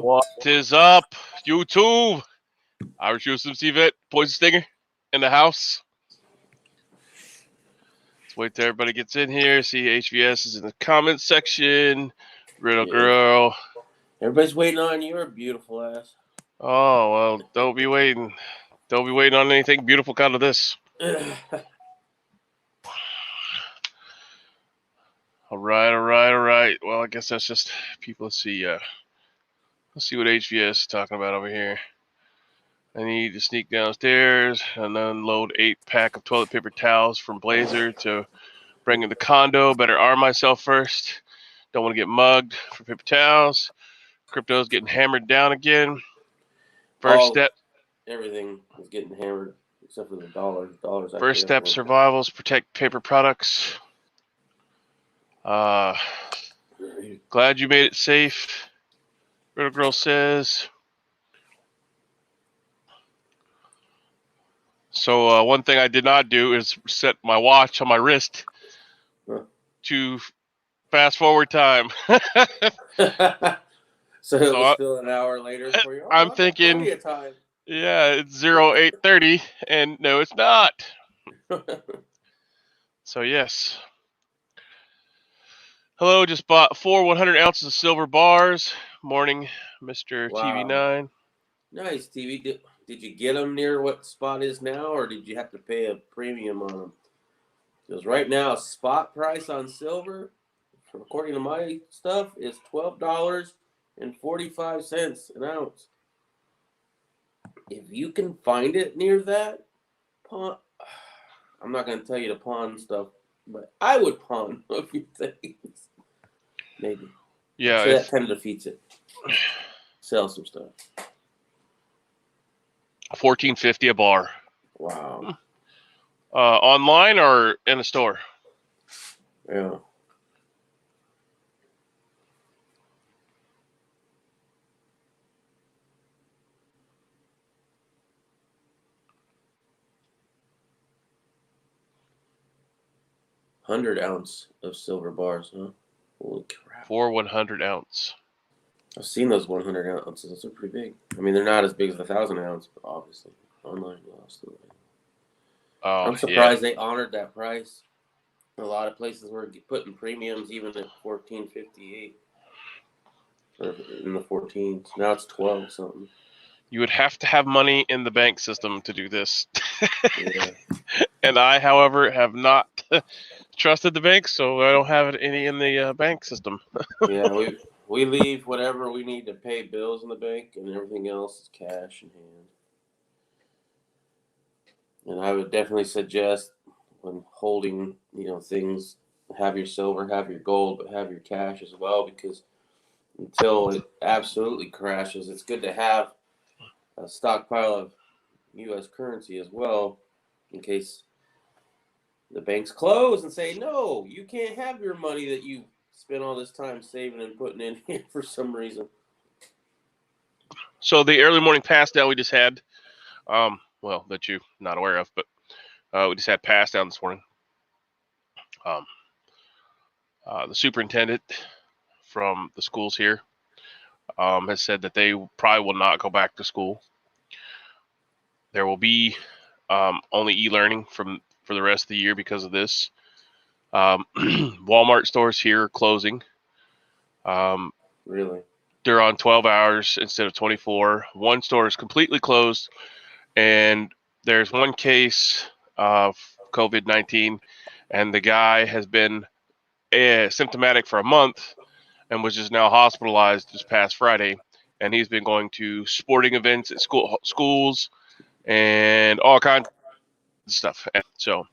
What is up, YouTube? Irish USMC Vet, Poison Stinger in the house. Let's wait till everybody gets in here. See HVS is in the comments section. Riddle girl. Everybody's waiting on your beautiful ass. Oh, well, don't be waiting. Don't be waiting on anything beautiful out of this. All right. Well, I guess that's just people. Let's see what HVS is talking about over here. I need to sneak downstairs and unload 8-pack of toilet paper towels from Blazer to bring in the condo. Better arm myself first. Don't want to get mugged for paper towels. Crypto's getting hammered down again. First step. Everything is getting hammered except for the dollars. First step, survivals, protect paper products. Glad you made it safe. Little girl says. So one thing I did not do is set my watch on my wrist to fast forward time. So it was still an hour later for you. I'm thinking, yeah, it's 08:30, and no, it's not. So yes. Hello, just bought 4 100 ounces of silver bars. Morning, Mr. Wow. TV9. Nice, TV. Did you get them near what spot is now, or did you have to pay a premium on them? Because right now, spot price on silver, according to my stuff, is $12.45 an ounce. If you can find it near that, pawn. I'm not going to tell you to pawn stuff, but I would pawn a few things. Maybe. Yeah. So that kind of defeats it. Sell some stuff. $14.50 a bar. Wow. Online or in a store? Yeah. $100 ounce of silver bars, huh? Holy crap. 4 100 ounce. I've seen those 100 ounces. Those are pretty big. I mean, they're not as big as the 1,000 ounce, but obviously. Online lost the way. I'm surprised they honored that price. A lot of places were putting premiums even at $14.58. Or in the 14s. Now it's 12 something. You would have to have money in the bank system to do this. Yeah. And I, however, have not trusted the bank, so I don't have any in the bank system. Yeah, we leave whatever we need to pay bills in the bank, and everything else is cash in hand. And I would definitely suggest when holding, things, have your silver, have your gold, but have your cash as well, because until it absolutely crashes, it's good to have a stockpile of U.S. currency as well, in case the banks close and say, no, you can't have your money that you spent all this time saving and putting in here for some reason. So the early morning pass down we just had, well, that you're not aware of, but we just had pass down this morning. The superintendent from the schools here has said that they probably will not go back to school. There will be only e-learning for the rest of the year because of this. Walmart stores here are closing. Really? They're on 12 hours instead of 24. One store is completely closed, and there's one case of COVID-19, and the guy has been symptomatic for a month and was just now hospitalized this past Friday, and he's been going to sporting events at schools and all kinds of stuff. And so,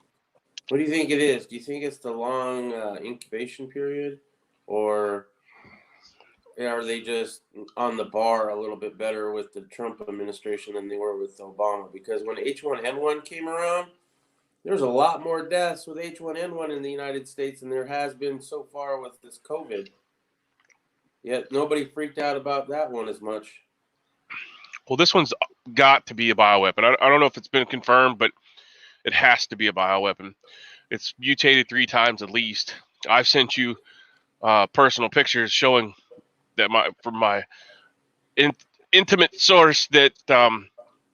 what do you think it is? Do you think it's the long incubation period, or are they just on the bar a little bit better with the Trump administration than they were with Obama? Because when H1N1 came around, there's a lot more deaths with H1N1 in the United States than there has been so far with this COVID. Yet nobody freaked out about that one as much. Well, this one's got to be a bioweapon. I don't know if it's been confirmed, but it has to be a bioweapon. It's mutated 3 times at least. I've sent you personal pictures showing that from my intimate source that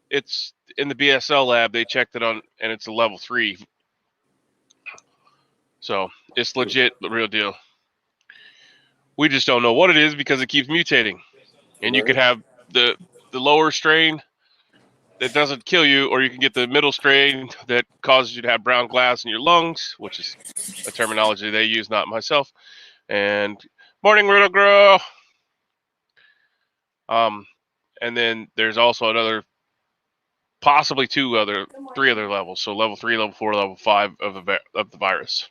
it's in the BSL lab. They checked it on, and it's a level 3. So it's legit, the real deal. We just don't know what it is because it keeps mutating. And you could have the lower strain that doesn't kill you, or you can get the middle strain that causes you to have brown glass in your lungs, which is a terminology they use, not myself. And morning, Riddle Girl. And then there's also another, possibly 3 other levels. So level 3, level 4, level 5 of the virus.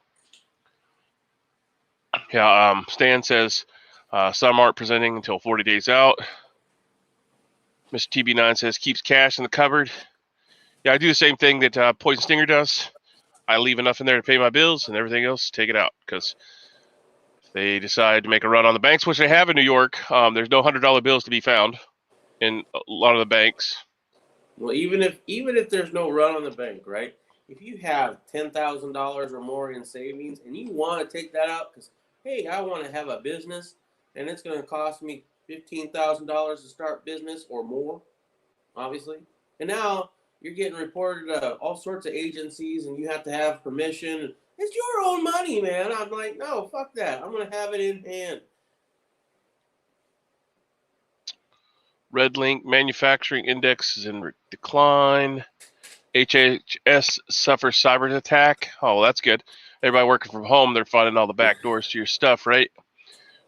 Yeah. Stan says some aren't presenting until 40 days out. Mr. TB9 says keeps cash in the cupboard. Yeah, I do the same thing that Poison Stinger does. I leave enough in there to pay my bills, and everything else, take it out. Because if they decide to make a run on the banks, which they have in New York, there's no $100 bills to be found in a lot of the banks. Well, even if there's no run on the bank, right? If you have $10,000 or more in savings and you want to take that out because, hey, I want to have a business and it's going to cost me $15,000 to start business or more, obviously. And now you're getting reported to all sorts of agencies and you have to have permission. It's your own money, man. I'm like, no, fuck that. I'm going to have it in hand. Red Link manufacturing index is in decline. HHS suffers cyber attack. Oh, that's good. Everybody working from home, they're finding all the back doors to your stuff, right?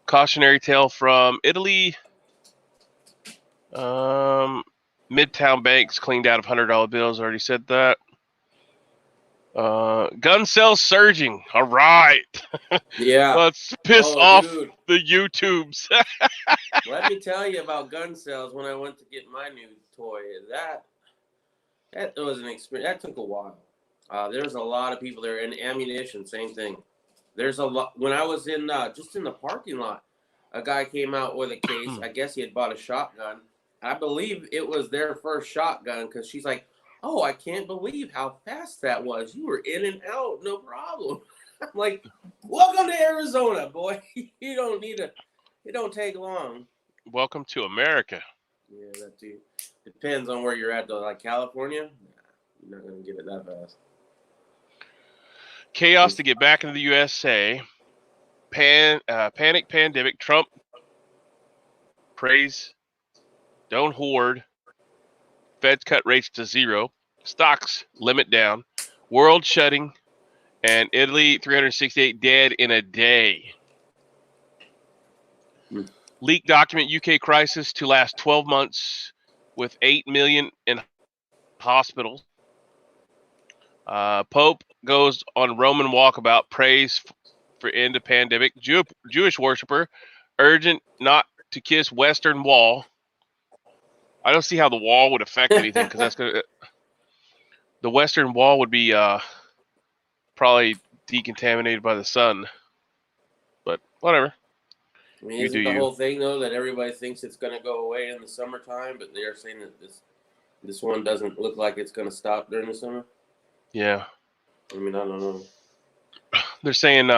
Cautionary tale from Italy. Midtown banks cleaned out of $100 bills. Already said that. Gun sales surging. All right. Yeah. Let's piss off dude. the YouTubes. Let me tell you about gun sales when I went to get my new toy. That was an experience. That took a while. There's a lot of people there, and ammunition, same thing. There's a lot. When I was in just in the parking lot, a guy came out with a case. I guess he had bought a shotgun. I believe it was their first shotgun because she's like, "Oh, I can't believe how fast that was. You were in and out, no problem." I'm like, "Welcome to Arizona, boy. You don't need to. It don't take long." Welcome to America. Yeah, that too. Depends on where you're at, though. Like California, you're not going to get it that fast. Chaos to get back into the USA. Panic pandemic. Trump praise. Don't hoard. Feds cut rates to 0. Stocks limit down. World shutting. And Italy 368 dead in a day. Leaked document UK crisis to last 12 months with 8 million in hospitals. Pope goes on Roman walkabout, prays for end of pandemic. Jewish worshiper urgent not to kiss Western Wall. I don't see how the wall would affect anything because that's gonna. The Western Wall would be probably decontaminated by the sun, but whatever. I mean, isn't the whole thing though that everybody thinks it's going to go away in the summertime, but they're saying that this one doesn't look like it's going to stop during the summer? Yeah. I mean, I don't know. They're saying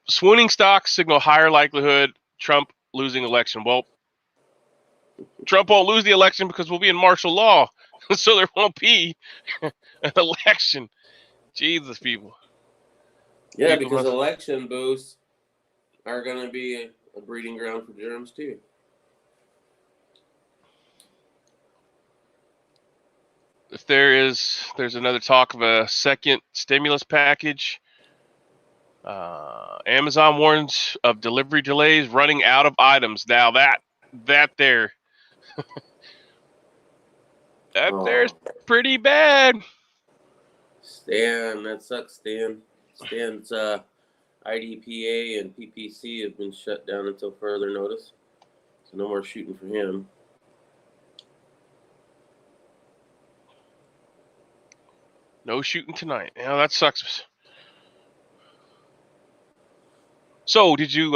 swooning stocks signal higher likelihood Trump losing election. Well, Trump won't lose the election because we'll be in martial law, so there won't be an election. Jesus, people. Yeah, because election boosts are going to be a breeding ground for germs too. If there's another talk of a second stimulus package. Amazon warns of delivery delays, running out of items. Now that there, there's pretty bad. Stan, that sucks, Stan. Stan's IDPA and PPC have been shut down until further notice. So no more shooting for him. No shooting tonight. Yeah, that sucks. So did you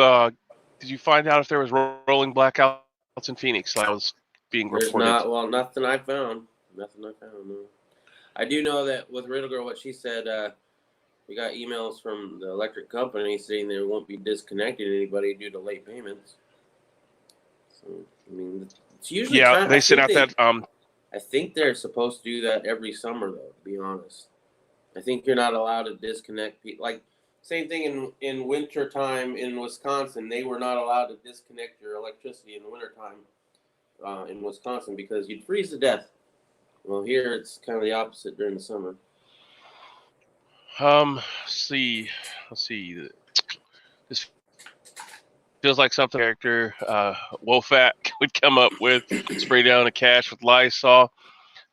find out if there was rolling blackouts in Phoenix? That was being reported. Nothing I found. No. I do know that with Riddle Girl, what she said, we got emails from the electric company saying they won't be disconnecting anybody due to late payments. I mean, it's usually kind. they sent out that. I think they're supposed to do that every summer, though. To be honest, I think you're not allowed to disconnect people. Like same thing in winter time in Wisconsin, they were not allowed to disconnect your electricity in the wintertime in Wisconsin because you'd freeze to death. Well, here it's kind of the opposite during the summer. Let's see. This feels like something character Wolfat would come up with. Spray down the cash with Lysol.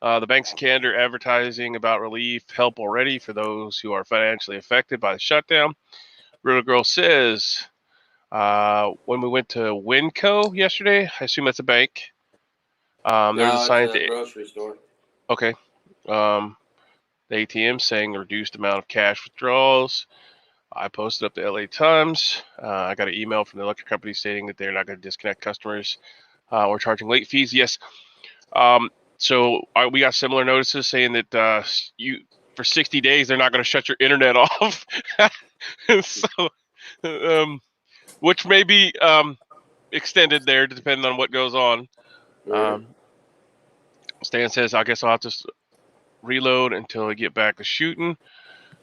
The Banks of Canada are advertising about relief help already for those who are financially affected by the shutdown. Real Girl says, when we went to Winco yesterday, I assume that's a bank. There's a sign at the grocery store. Okay. The ATM saying reduced amount of cash withdrawals. I posted up the LA Times. I got an email from the electric company stating that they're not going to disconnect customers or charging late fees. Yes. So we got similar notices saying that for 60 days they're not going to shut your internet off. So, which may be extended there depending on what goes on. Stan says, I guess I'll have to reload until I get back to shooting.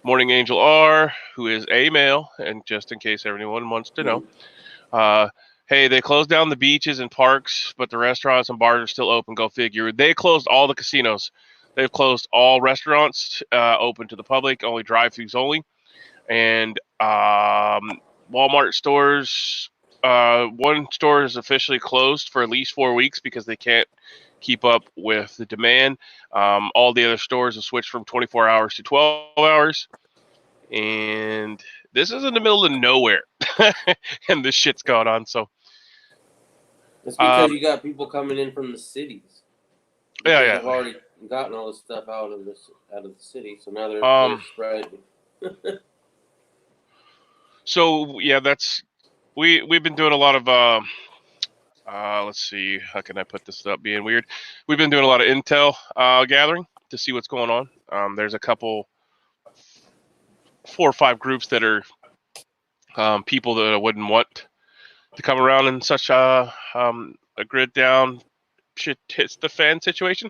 Morning Angel R, who is a male, and just in case everyone wants to know, hey, they closed down the beaches and parks, but the restaurants and bars are still open. Go figure. They closed all the casinos. They've closed all restaurants open to the public, only drive-thrus only. And Walmart stores, one store is officially closed for at least 4 weeks because they can't keep up with the demand. All the other stores have switched from 24 hours to 12 hours. And this is in the middle of nowhere. And this shit's going on. So it's because you got people coming in from the cities. Yeah. They've already gotten all this stuff out of the city, so now they're spreading. So yeah, we've been doing a lot of let's see, how can I put this without being weird? We've been doing a lot of intel gathering to see what's going on. There's a couple 4 or 5 groups that are people that I wouldn't want to come around in such a grid down shit hits the fan situation.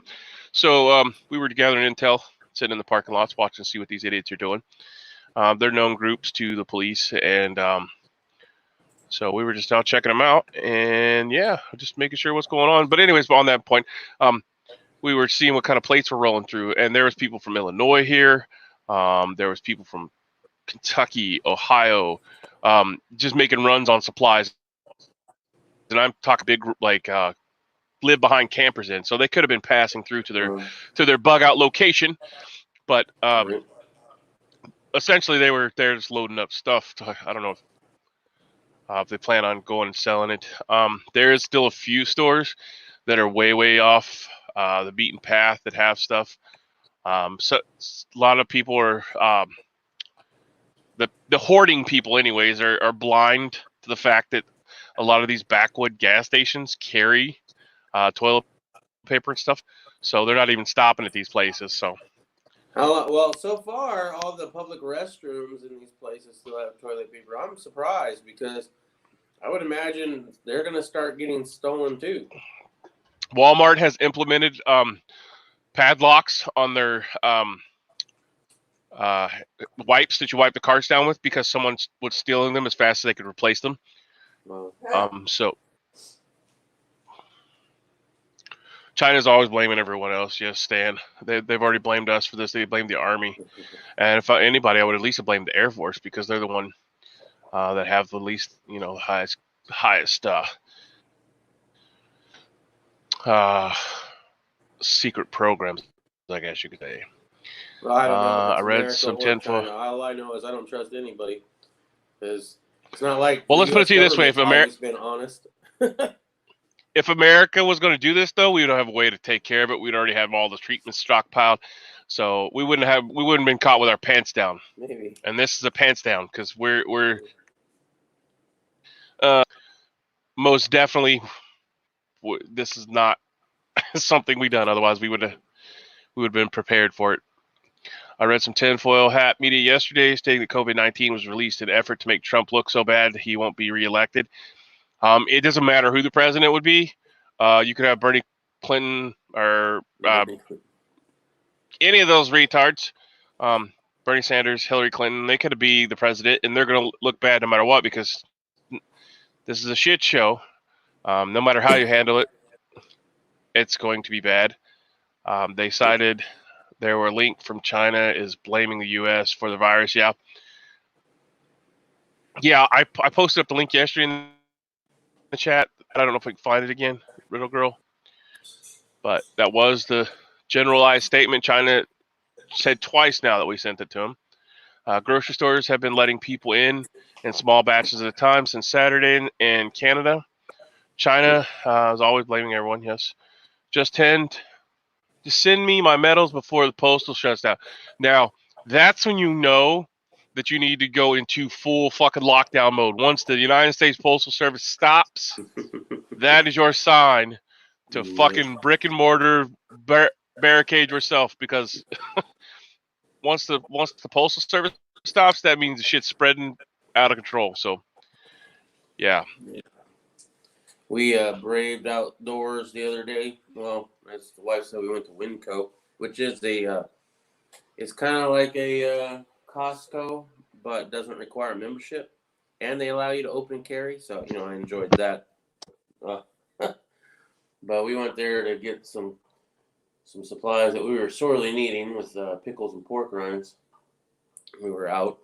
So we were gathering intel, sitting in the parking lots, watching to see what these idiots are doing. They're known groups to the police, and so we were just out checking them out, and yeah, just making sure what's going on. But anyways, on that point, we were seeing what kind of plates were rolling through, and there was people from Illinois here. There was people from Kentucky, Ohio, just making runs on supplies. And I'm talking big group like live behind campers in, so they could have been passing through to their bug out location, but essentially they're just loading up stuff. I don't know if they plan on going and selling it. There is still a few stores that are way off the beaten path that have stuff. So a lot of people are the hoarding people, anyways, are blind to the fact that a lot of these backwood gas stations carry toilet paper and stuff, so they're not even stopping at these places. So, well, so far all the public restrooms in these places still have toilet paper. I'm surprised because I would imagine they're going to start getting stolen too. Walmart has implemented padlocks on their wipes that you wipe the carts down with because someone was stealing them as fast as they could replace them. Wow. So China's always blaming everyone else. Yes, Stan. They've already blamed us for this. They blamed the Army. And if anybody, I would at least have blamed the Air Force because they're the one that have the least, highest secret programs, I guess you could say. Well, I don't know. I read some tinfoil. All I know is I don't trust anybody because it's not like. Well, let's put it to you this way: if America's been honest. If America was going to do this, though, we would have a way to take care of it. We'd already have all the treatments stockpiled, so we wouldn't have been caught with our pants down. Maybe. And this is a pants down because we're most definitely this is not something we done. Otherwise, we would have been prepared for it. I read some tinfoil hat media yesterday stating that COVID-19 was released in an effort to make Trump look so bad that he won't be reelected. It doesn't matter who the president would be. You could have Bernie Clinton or any of those retards. Bernie Sanders, Hillary Clinton, they could be the president, and they're going to look bad no matter what because this is a shit show. No matter how you handle it, it's going to be bad. They cited there were a link from China is blaming the U.S. for the virus. Yeah. I posted up the link yesterday in the chat. I don't know if we can find it again, Riddle Girl. But that was the generalized statement. China said twice now that we sent it to them. Grocery stores have been letting people in small batches at a time since Saturday in Canada. China is always blaming everyone, yes. Just send me my medals before the postal shuts down. Now, that's when you know that you need to go into full fucking lockdown mode. Once the United States Postal Service stops, that is your sign to fucking brick and mortar barricade yourself, because once the Postal Service stops, that means the shit's spreading out of control. So, yeah. We braved outdoors the other day. Well, as the wife said, we went to Winco, which is it's kind of like a Costco, but doesn't require a membership, and they allow you to open carry. So I enjoyed that. But we went there to get some supplies that we were sorely needing with pickles and pork rinds. We were out.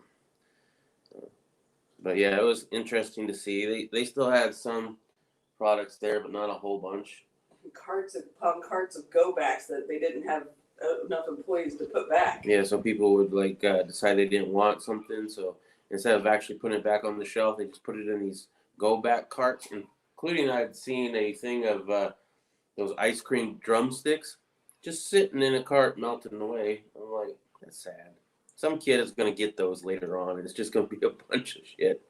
But yeah, it was interesting to see. They still had some products there, but not a whole bunch. Carts of go backs that they didn't have enough employees to put back. Yeah, so people would decide they didn't want something, so instead of actually putting it back on the shelf, they just put it in these go back carts. Including, I'd seen a thing of those ice cream drumsticks just sitting in a cart melting away. I'm like, that's sad. Some kid is going to get those later on, and it's just going to be a bunch of shit.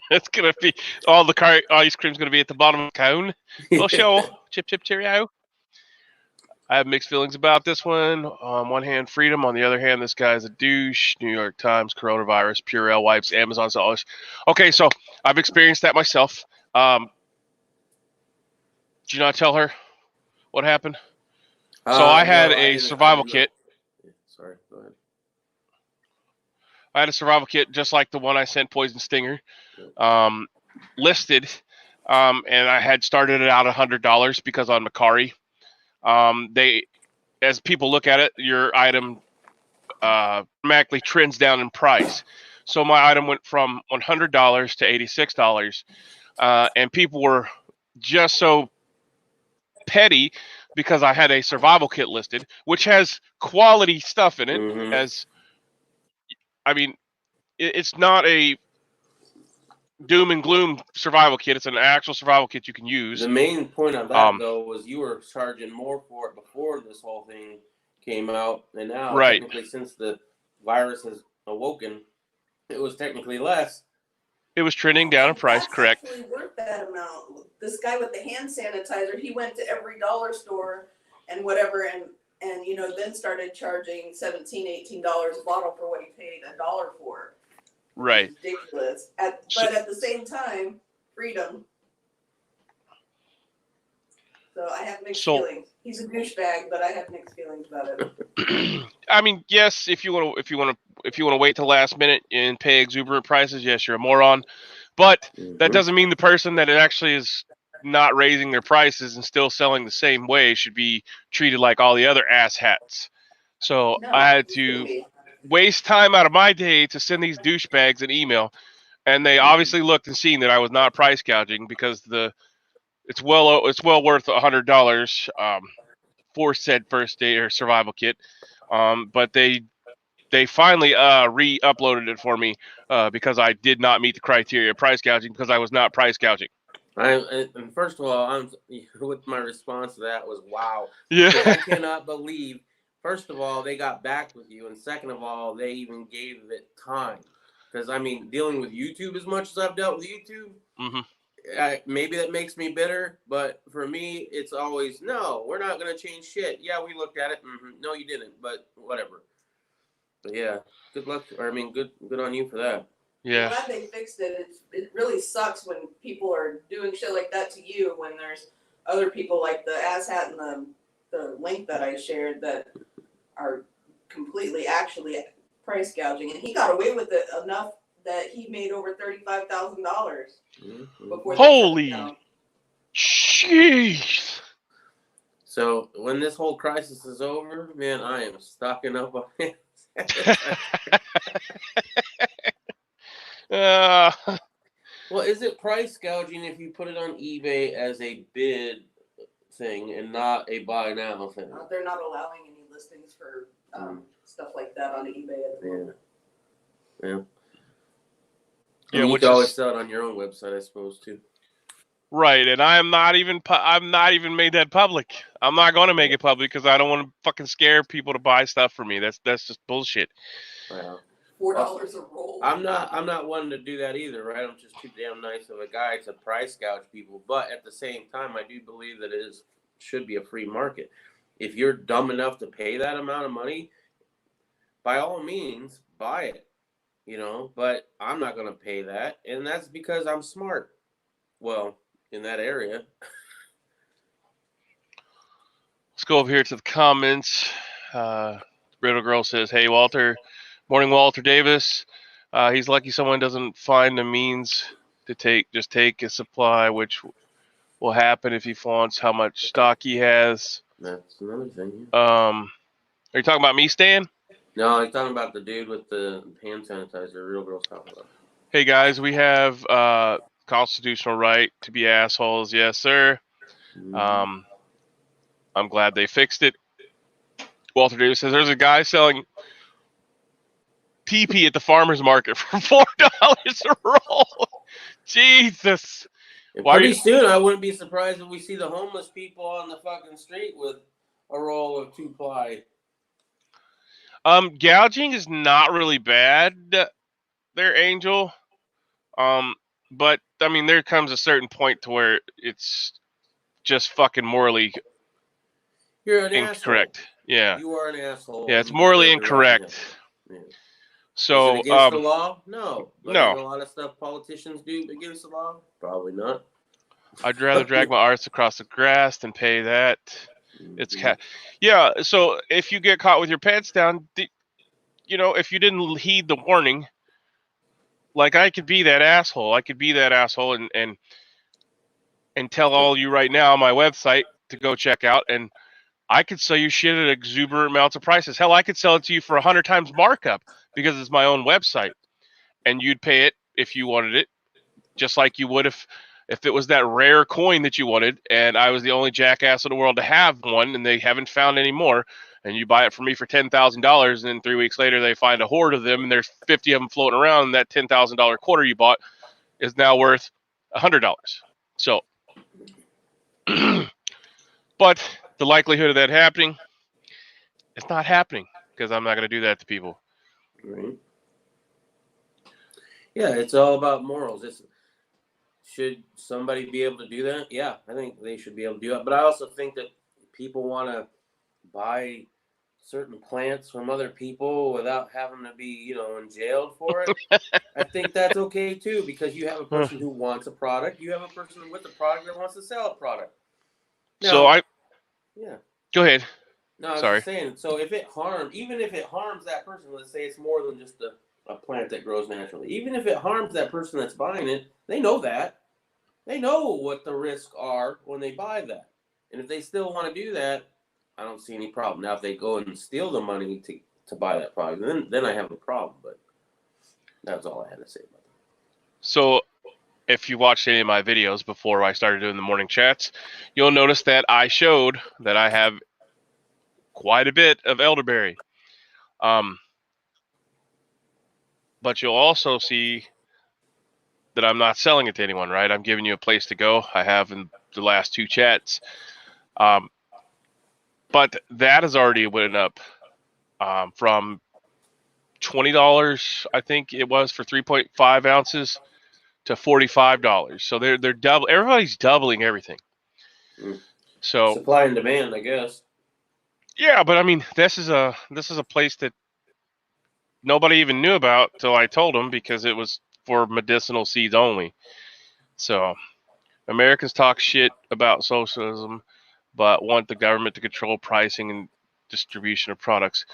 It's going to be all the ice cream's going to be at the bottom of the cone. We'll show chip, chip, cheerio. I have mixed feelings about this one. On one hand, freedom. On the other hand, this guy's a douche. New York Times, coronavirus, Purell wipes, Amazon sellers. Okay, so I've experienced that myself. Did you not tell her what happened? So I had a survival kit. Sorry, go ahead. I had a survival kit just like the one I sent Poison Stinger, listed, and I had started it out $100 because on Macari, as people look at it, your item automatically trends down in price. So my item went from $100 to $86, and people were just so petty because I had a survival kit listed, which has quality stuff in it. Mm-hmm. It's not a doom and gloom survival kit. It's an actual survival kit you can use. The main point of that, though, was you were charging more for it before this whole thing came out. And now, technically, since the virus has awoken, it was technically less. It was trending down in price, correct. That's actually worth that amount. This guy with the hand sanitizer, he went to every dollar store and whatever, and then started charging $17, $18 a bottle for what he paid $1 for. Right. It's ridiculous. But at the same time, freedom. So I have mixed feelings. He's a douchebag, but I have mixed feelings about it. Yes, if you want to wait till the last minute and pay exuberant prices, yes, you're a moron. But that doesn't mean the person that it actually is not raising their prices and still selling the same way should be treated like all the other asshats. So I had to waste time out of my day to send these douchebags an email, and they obviously looked and seen that I was not price gouging because it's well worth $100 for said first aid or survival kit. But they finally re-uploaded it for me because I did not meet the criteria of price gouging because I was not price gouging. And first of all, with my response to that was wow. Yeah. I cannot believe. First of all, they got back with you, and second of all, they even gave it time. Because dealing with YouTube as much as I've dealt with YouTube, maybe that makes me bitter. But for me, it's always no. We're not going to change shit. Yeah, we looked at it. No, you didn't. But whatever. But yeah, good luck. Or good on you for that. Yeah. I'm glad they fixed it. It really sucks when people are doing shit like that to you when there's other people like the asshat and the link that I shared that are completely actually price gouging. And he got away with it enough that he made over $35,000 before they shut it Holy down. jeez. So when this whole crisis is over, man, I am stocking up on it. Well, is it price gouging if you put it on eBay as a bid thing and not a buy now thing? They're not allowing any listings for stuff like that on eBay at the moment. Yeah. Yeah, You which can always is sell it on your own website, I suppose, too. right, and I'm not even made that public. I'm not going to make it public because I don't want to fucking scare people to buy stuff for me. That's just bullshit. Wow. $4 a roll. I'm not one to do that either, right? I'm just too damn nice of a guy to price gouge people. But at the same time, I do believe that it should be a free market. If you're dumb enough to pay that amount of money, by all means, buy it. You know, but I'm not going to pay that, and that's because I'm smart. Well, in that area. Let's go over here to the comments. Brittle Girl says, "Hey Walter, morning Walter Davis. He's lucky someone doesn't find the means to take a supply, which will happen if he flaunts how much stock he has." That's another thing. Are you talking about me, Stan? No, I'm talking about the dude with the hand sanitizer. Real girl's talking about. Hey guys, we have constitutional right to be assholes. Yes, sir. I'm glad they fixed it. Walter Davis says there's a guy selling PP at the farmer's market for $4 a roll. Jesus. And pretty soon, I wouldn't be surprised if we see the homeless people on the fucking street with a roll of 2-ply. Gouging is not really bad there, Angel. But I mean, there comes a certain point to where it's just fucking morally You're an incorrect. asshole. Yeah. You are an asshole. Yeah, it's morally incorrect. Yeah. So, is it against the law? No. But no. Is a lot of stuff politicians do against the law? Probably not. I'd rather drag my arse across the grass than pay that. Yeah. So if you get caught with your pants down, if you didn't heed the warning, like I could be that asshole. I could be that asshole and tell all you right now on my website to go check out, and I could sell you shit at exuberant amounts of prices. Hell, I could sell it to you for 100 times markup because it's my own website, and you'd pay it if you wanted it, just like you would if it was that rare coin that you wanted, and I was the only jackass in the world to have one, and they haven't found any more, and you buy it from me for $10,000, and then 3 weeks later they find a horde of them, and there's 50 of them floating around, and that $10,000 quarter you bought is now worth $100. So, but the likelihood of that happening, it's not happening because I'm not going to do that to people. Right. Yeah, it's all about morals. Should somebody be able to do that? Yeah, I think they should be able to do that. But I also think that people want to buy certain plants from other people without having to be, in jail for it. I think that's okay too, because you have a person who wants a product. You have a person with a product that wants to sell a product. Now, Go ahead. No, I was just saying. So even if it harms that person, let's say it's more than just a plant that grows naturally. Even if it harms that person that's buying it, they know that. They know what the risks are when they buy that. And if they still want to do that, I don't see any problem. Now, if they go and steal the money to buy that product, then I have a problem. But that's all I had to say about that. So if you watched any of my videos before I started doing the morning chats, you'll notice that I showed that I have quite a bit of elderberry. But you'll also see that I'm not selling it to anyone, right? I'm giving you a place to go. I have in the last 2 chats. But that has already went up from $20, I think it was, for 3.5 ounces to $45. So they're double. Everybody's doubling everything. So supply and demand, I guess. Yeah, but I mean, this is a place that nobody even knew about till I told them, because it was for medicinal seeds only. So Americans talk shit about socialism, but want the government to control pricing and distribution of products.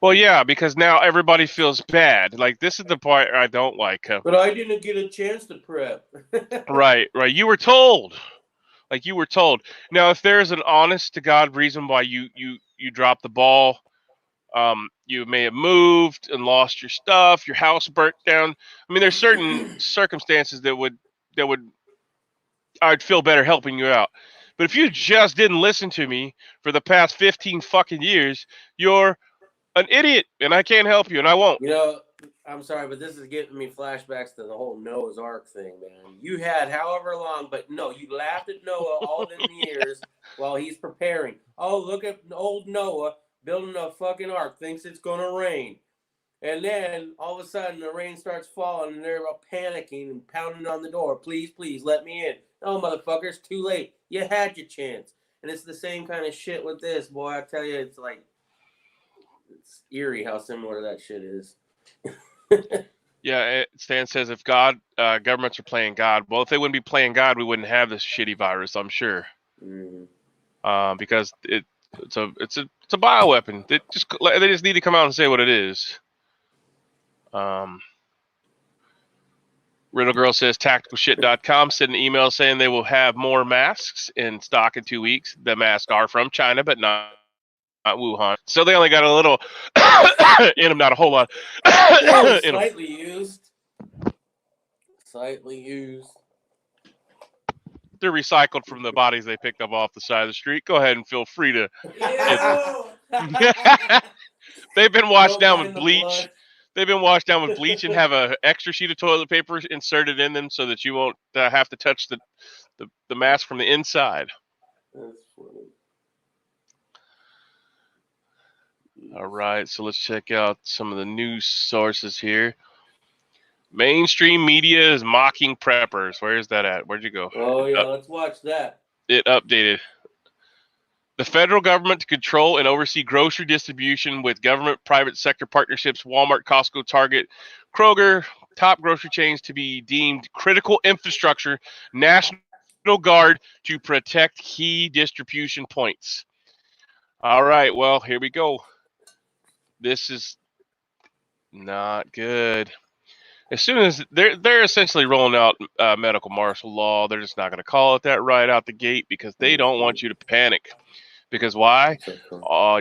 Well, yeah, because now everybody feels bad. Like, this is the part I don't like. But I didn't get a chance to prep. Right. You were told. Like, you were told. Now, if there's an honest to God reason why you dropped the ball, you may have moved and lost your stuff, your house burnt down. I mean, there's certain circumstances that would I'd feel better helping you out. But if you just didn't listen to me for the past 15 fucking years, you're an idiot, and I can't help you, and I won't. You know, I'm sorry, but this is getting me flashbacks to the whole Noah's Ark thing, man. You had however long, but no, you laughed at Noah all them years while he's preparing. Oh, look at old Noah building a fucking ark, thinks it's going to rain. And then all of a sudden the rain starts falling and they're all panicking and pounding on the door. Please, please, let me in. No, motherfuckers, too late. You had your chance. And it's the same kind of shit with this, boy. I tell you, it's like, it's eerie how similar that shit is. Yeah, Stan says if governments are playing God, well, if they wouldn't be playing God, we wouldn't have this shitty virus, I'm sure. Because it's a bioweapon. They just need to come out and say what it is. Riddle Girl says tacticalshit.com sent an email saying they will have more masks in stock in 2 weeks. The masks are from China, but not Wuhan. So they only got a little in them, not a whole lot. Slightly used. Slightly used. They're recycled from the bodies they picked up off the side of the street. Go ahead and feel free to. They've been washed down with bleach. They've been washed down with bleach and have an extra sheet of toilet paper inserted in them so that you won't have to touch the mask from the inside. That's funny. All right, so let's check out some of the news sources here. Mainstream media is mocking preppers. Where is that at? Where'd you go? Oh, yeah, let's watch that. It updated. The federal government to control and oversee grocery distribution with government-private sector partnerships, Walmart, Costco, Target, Kroger, top grocery chains to be deemed critical infrastructure, National Guard to protect key distribution points. All right, well, here we go. This is not good. As soon as they're essentially rolling out medical martial law, they're just not going to call it that right out the gate because they don't want you to panic. Because why?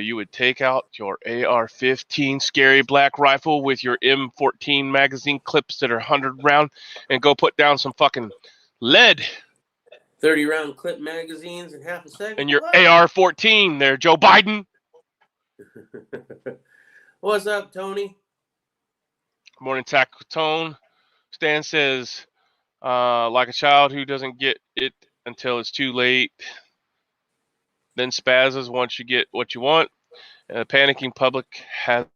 You would take out your AR-15 scary black rifle with your M14 magazine clips that are 100 round and go put down some fucking lead. 30 round clip magazines in half a second. And your AR-14 there, Joe Biden. What's up, Tony? Morning, Taco Tone. Stan says, like a child who doesn't get it until it's too late. Then spazzes once you get what you want. The panicking public has,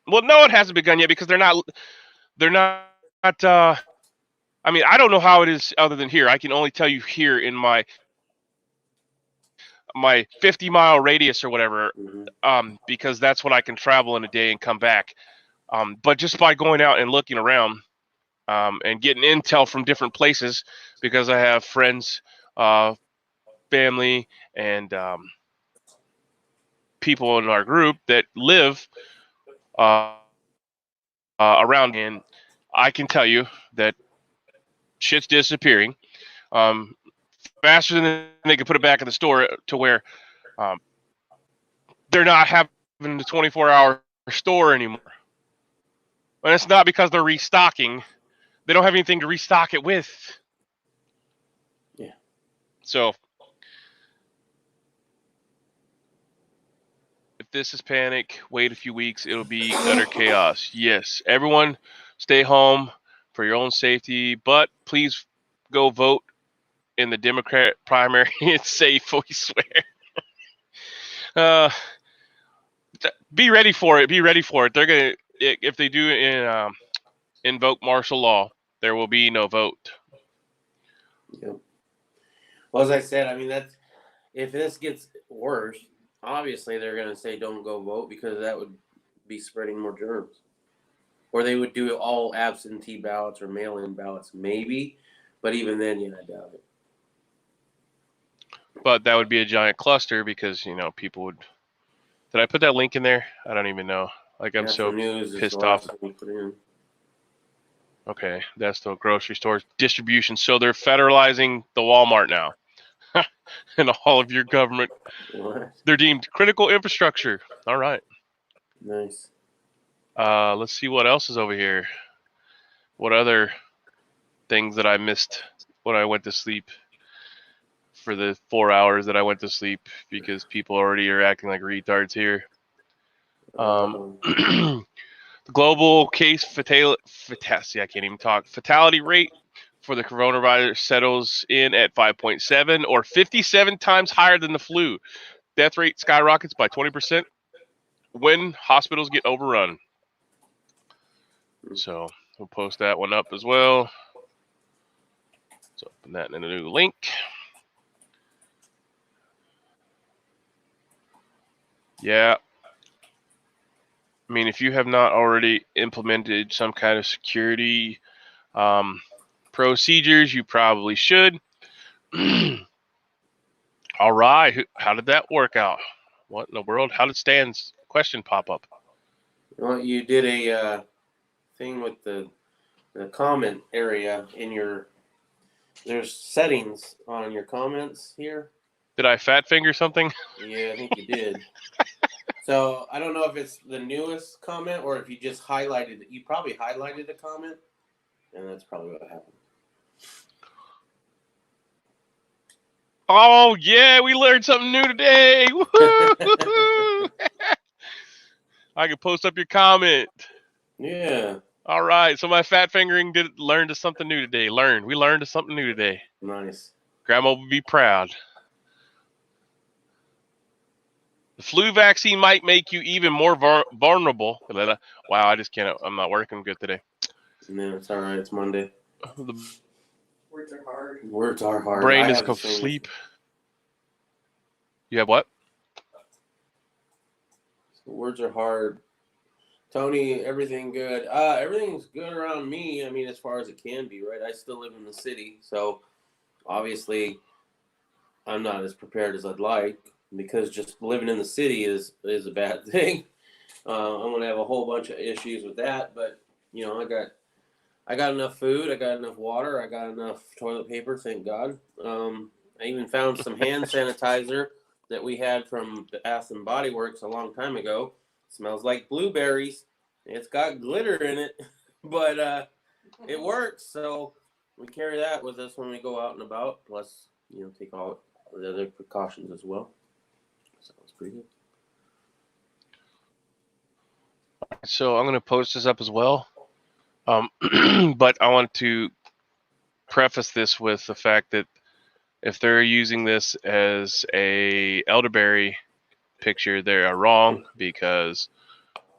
well, no, it hasn't begun yet because they're not. I mean, I don't know how it is other than here. I can only tell you here in my 50-mile radius or whatever, because that's what I can travel in a day and come back. But just by going out and looking around and getting intel from different places, because I have friends, family, and people in our group that live around, and I can tell you that shit's disappearing faster than they can put it back in the store, to where they're not having the 24-hour store anymore. And it's not because they're restocking. They don't have anything to restock it with. Yeah. So if this is panic, wait a few weeks, it'll be utter chaos. Yes, everyone stay home for your own safety, but please go vote in the Democrat primary. It's safe, we swear. Be ready for it. Be ready for it. They're gonna, if they do invoke martial law, there will be no vote. Yep. Well, as I said, I mean, that's, if this gets worse, obviously they're going to say don't go vote because that would be spreading more germs. Or they would do all absentee ballots or mail-in ballots, maybe. But even then, yeah, I doubt it. But that would be a giant cluster because, people would. Did I put that link in there? I don't even know. Like, I'm Natural so News is the pissed off. last thing we put in. Okay, that's the grocery stores distribution. So they're federalizing the Walmart now. And all of your government. What? They're deemed critical infrastructure. All right. Nice. Let's see what else is over here. What other things that I missed when I went to sleep for the 4 hours that I went to sleep because people already are acting like retards here. The global case fatality rate for the coronavirus settles in at 5.7 or 57 times higher than the flu. Death rate skyrockets by 20% when hospitals get overrun. So we'll post that one up as well. Let's open that in a new link. Yeah. I mean, if you have not already implemented some kind of security procedures, you probably should. All right. How did that work out? What in the world? How did Stan's question pop up? Well, you did a thing with the comment area in your. There's settings on your comments here. Did I fat finger something? Yeah, I think you did. So I don't know if it's the newest comment or if you just highlighted it. You probably highlighted a comment, and that's probably what happened. Oh, yeah, we learned something new today. Woo-hoo! I can post up your comment. Yeah. All right, so my fat fingering learned something new today. We learned something new today. Nice. Grandma would be proud. The flu vaccine might make you even more vulnerable. Wow, I just can't. I'm not working good today. No, it's all right. It's Monday. The Words are hard. Words are hard. brain is sleep. You have what? Words are hard. Tony, everything good? Everything's good around me. I mean, as far as it can be, right? I still live in the city, so obviously I'm not as prepared as I'd like because just living in the city is a bad thing. I'm gonna have a whole bunch of issues with that, but I got enough food, I got enough water, I got enough toilet paper, thank God. I even found some hand sanitizer that we had from Bath and Body Works a long time ago. Smells like blueberries. It's got glitter in it, but it works. So we carry that with us when we go out and about. Plus, take all the other precautions as well. So it's pretty good. So I'm going to post this up as well. But I want to preface this with the fact that if they're using this as a elderberry picture, they are wrong because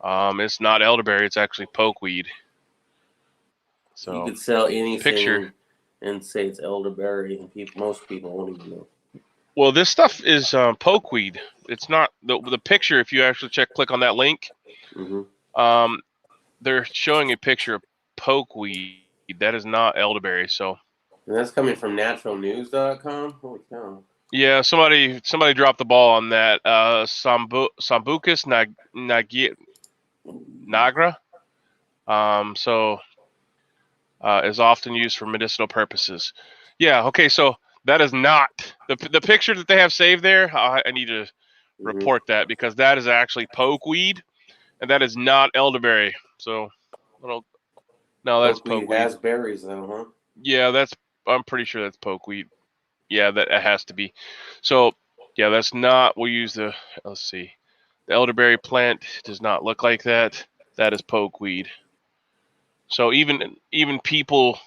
it's not elderberry; it's actually pokeweed. So you could sell anything picture and say it's elderberry, and most people won't even know. Well, this stuff is pokeweed. It's not the picture. If you actually click on that link, they're showing a picture of pokeweed. That is not elderberry. So. And that's coming from naturalnews.com. Holy cow. Yeah, somebody dropped the ball on that. Sambucus nigra. Is often used for medicinal purposes. Yeah. Okay. So that is not the picture that they have saved there. I need to report that because that is actually pokeweed, and that is not elderberry. So, no, that's pokeweed. Has berries though, huh? Yeah, I'm pretty sure that's pokeweed. Yeah, that it has to be. So, yeah, that's not. We'll use the. Let's see. The elderberry plant does not look like that. That is pokeweed. So even people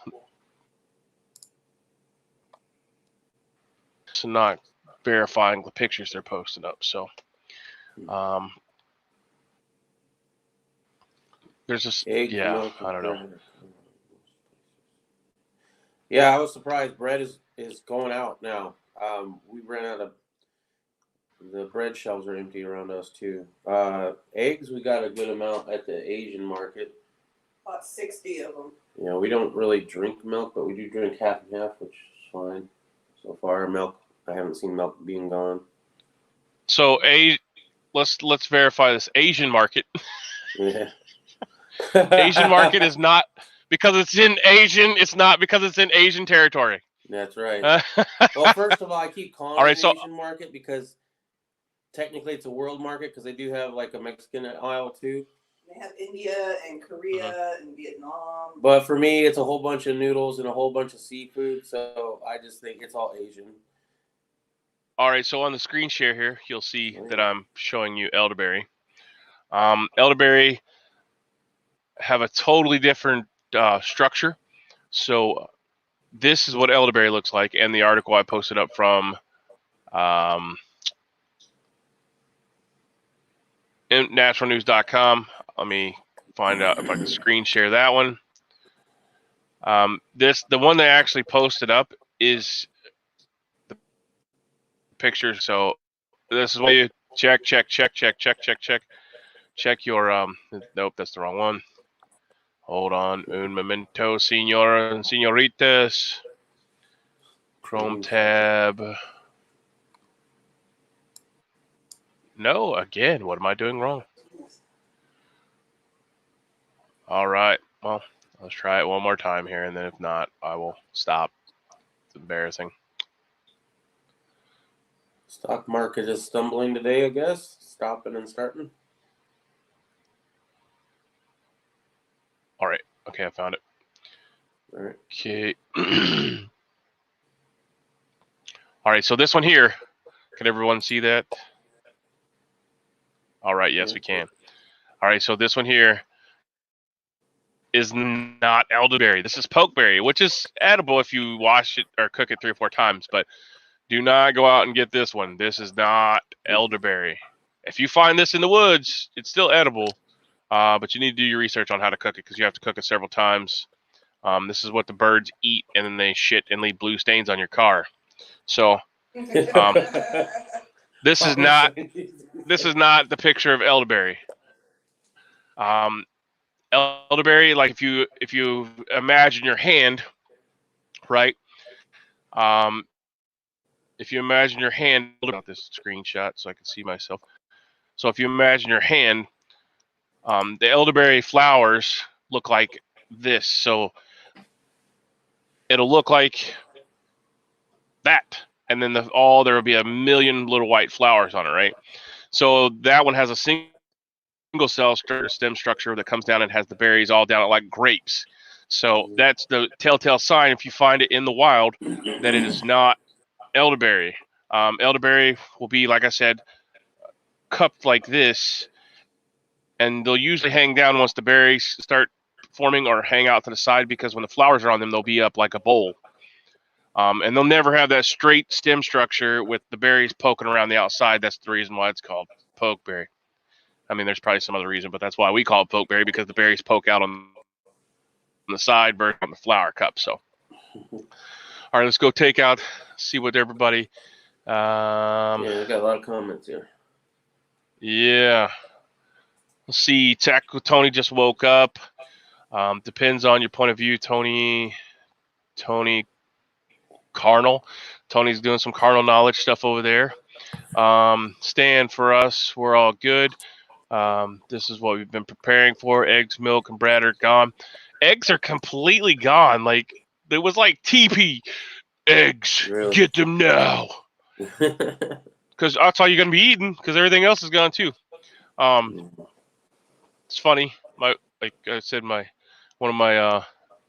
not verifying the pictures they're posting up. So, there's this. Yeah, I don't know. Yeah, I was surprised. Bread is going out now. We ran out of the bread shelves are empty around us too. Eggs, we got a good amount at the Asian market. Bought 60 of them. Yeah, we don't really drink milk, but we do drink half and half, which is fine. So far, milk, I haven't seen milk being gone. So let's verify this. Asian market. Yeah. Asian market is not because it's in Asian. It's not because it's in Asian territory. That's right. Well, first of all, I keep calling All it right, so Asian market because technically it's a world market because they do have like a Mexican aisle too. They have India and Korea and Vietnam. But for me, it's a whole bunch of noodles and a whole bunch of seafood, so I just think it's all Asian. all right, so on the screen share here, you'll see that I'm showing you elderberry. Elderberry have a totally different structure. So this is what elderberry looks like, and the article I posted up from naturalnews.com. Let me find out if I can screen share that one. The one they actually posted up is the picture. So this is what you check your nope, that's the wrong one. Hold on, un momento, senor and senoritas. Chrome tab. No, again, what am I doing wrong? All right, well, let's try it one more time here, and then if not, I will stop. It's embarrassing. Stock market is stumbling today, I guess. Stopping and starting. All right, okay, I found it. All right. Okay. All right, so this one here, can everyone see that? All right, yes, we can. All right, so this one here is not elderberry. This is pokeberry, which is edible if you wash it or cook it 3 or 4 times, but do not go out and get this one. This is not elderberry. If you find this in the woods, it's still edible, but you need to do your research on how to cook it because you have to cook it several times. This is what the birds eat, and then they shit and leave blue stains on your car. So this is not the picture of elderberry. Elderberry, like if you imagine your hand, right? If you imagine your hand, about this screenshot so I can see myself. So if you imagine your hand, the elderberry flowers look like this. So it'll look like that, and then there will be a million little white flowers on it, right? So that one has a single cell stem structure that comes down and has the berries all down it like grapes. So that's the telltale sign if you find it in the wild that it is not elderberry. Elderberry will be, like I said, cupped like this, and they'll usually hang down once the berries start forming or hang out to the side because when the flowers are on them, they'll be up like a bowl. And they'll never have that straight stem structure with the berries poking around the outside. That's the reason why it's called pokeberry. I mean, there's probably some other reason, but that's why we call it pokeberry, because the berries poke out on the side versus on the flower cup. So, all right, let's go take out, see what everybody. Yeah, I got a lot of comments here. Yeah. Let's see. Tony just woke up. Depends on your point of view, Tony Carnal. Tony's doing some carnal knowledge stuff over there. Stan, for us, we're all good. This is what we've been preparing for. Eggs, milk, and bread are gone. Eggs are completely gone. Like, it was like TP. Eggs, Really? get them now. Because that's all you're going to be eating, because everything else is gone too. It's funny. Like I said, one of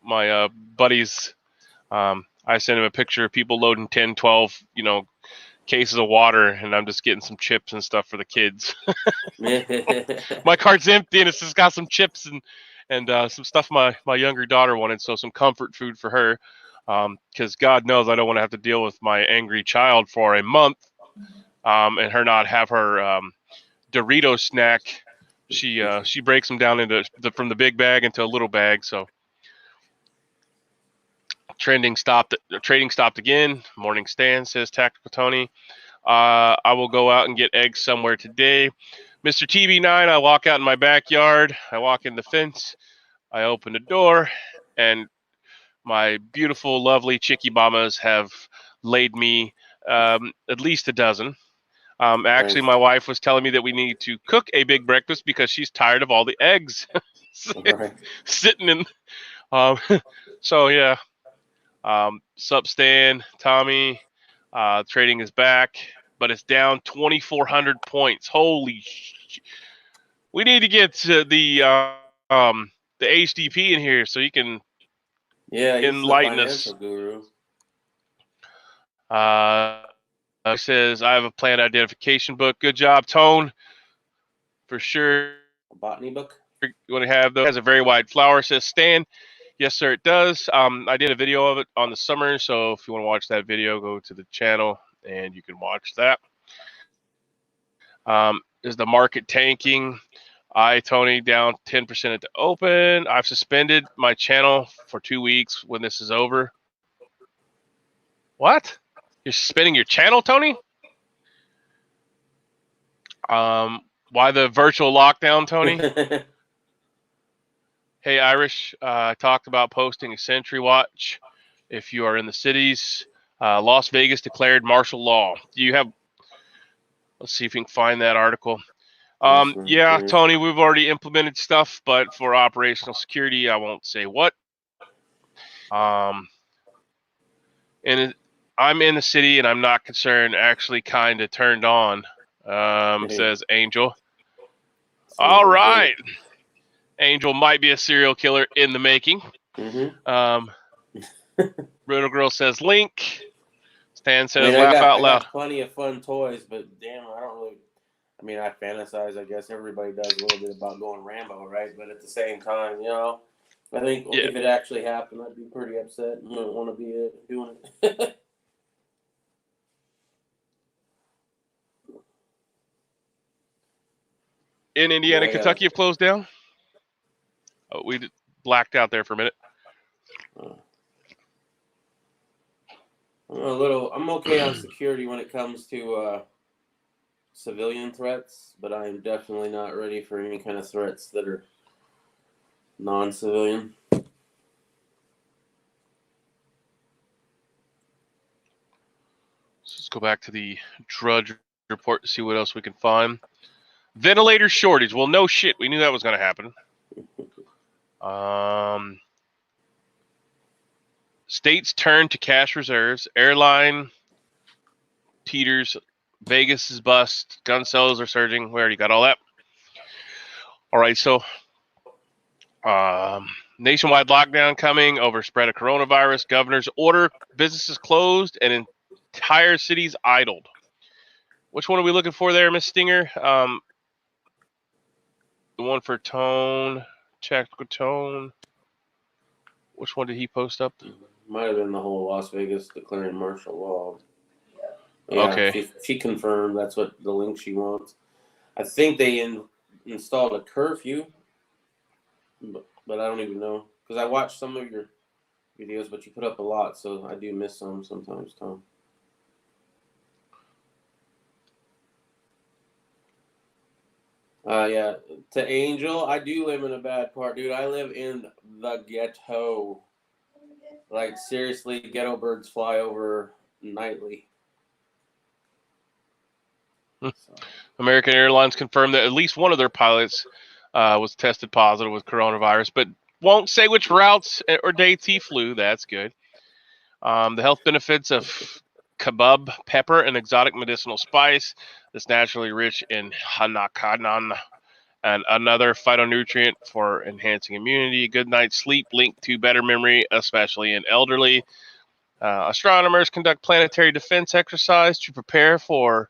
my buddies, I sent him a picture of people loading 10, 12, cases of water, and I'm just getting some chips and stuff for the kids. My cart's empty, and it's just got some chips and some stuff my younger daughter wanted, so some comfort food for her, because God knows I don't want to have to deal with my angry child for a month, and her not have her Dorito snack. She breaks them down from the big bag into a little bag. So trading stopped again. Morning stand, says Tactical Tony. I will go out and get eggs somewhere today. Mr. TB9, I walk out in my backyard. I walk in the fence. I open the door, and my beautiful, lovely chickie mamas have laid me at least a dozen. Actually, Nice. my wife was telling me that we need to cook a big breakfast because she's tired of all the eggs Right. sitting in. Um, so yeah, sup Stan, Tommy, trading is back, but it's down 2,400 points. Holy! We need to get to the HDP in here so you can Yeah, he's the enlighten us. financial guru. He says I have a plant identification book. Good job, Tone. For sure. A botany book. You want to have those. It has a very wide flower. Says Stan. Yes, sir, it does. I did a video of it on the summer, so if you want to watch that video, go to the channel and you can watch that. Is the market tanking? Tony, down 10% at the open. I've suspended my channel for 2 weeks when this is over. What? You're suspending your channel, Tony? Why the virtual lockdown, Tony? Hey, Irish, I talked about posting a Sentry Watch if you are in the cities. Las Vegas declared martial law. Do you have... Let's see if we can find that article. Yeah, Tony, we've already implemented stuff, but for operational security, I won't say what. And I'm in the city, and I'm not concerned. Actually, kind of turned on, says Angel. All right. Angel might be a serial killer in the making. Riddle Girl says Link. Stan says laugh out loud. I got plenty of fun toys, but damn, I don't really. I mean, I fantasize. I guess everybody does a little bit about going Rambo, right? But at the same time, I think if it actually happened, I'd be pretty upset and wouldn't want to be doing it. In Indiana, Kentucky have closed down. Oh, we blacked out there for a minute. I'm okay on security when it comes to civilian threats, but I am definitely not ready for any kind of threats that are non-civilian. Let's go back to the Drudge report to see what else we can find. Ventilator shortage. Well, no shit. We knew that was going to happen. States turn to cash reserves. Airline teeters. Vegas is bust. Gun sales are surging. We already got all that. All right, so nationwide lockdown coming over spread of coronavirus. Governor's order businesses closed and entire cities idled. Which one are we looking for there, Miss Stinger? The one for Tone, Tactical Tone. Which one did he post up? Might have been the whole Las Vegas declaring martial law. Yeah, okay. She confirmed that's what the link she wants. I think they installed a curfew, but I don't even know. Because I watched some of your videos, but you put up a lot, so I do miss some sometimes, Tom. Yeah, to Angel, I do live in a bad part, dude. I live in the ghetto. Like, seriously, ghetto birds fly over nightly. American Airlines confirmed that at least one of their pilots was tested positive with coronavirus, but won't say which routes or dates he flew. That's good. The health benefits of kebab pepper, an exotic medicinal spice that's naturally rich in hanakanan, and another phytonutrient for enhancing immunity. Good night's sleep linked to better memory, especially in elderly. Astronomers conduct planetary defense exercise to prepare for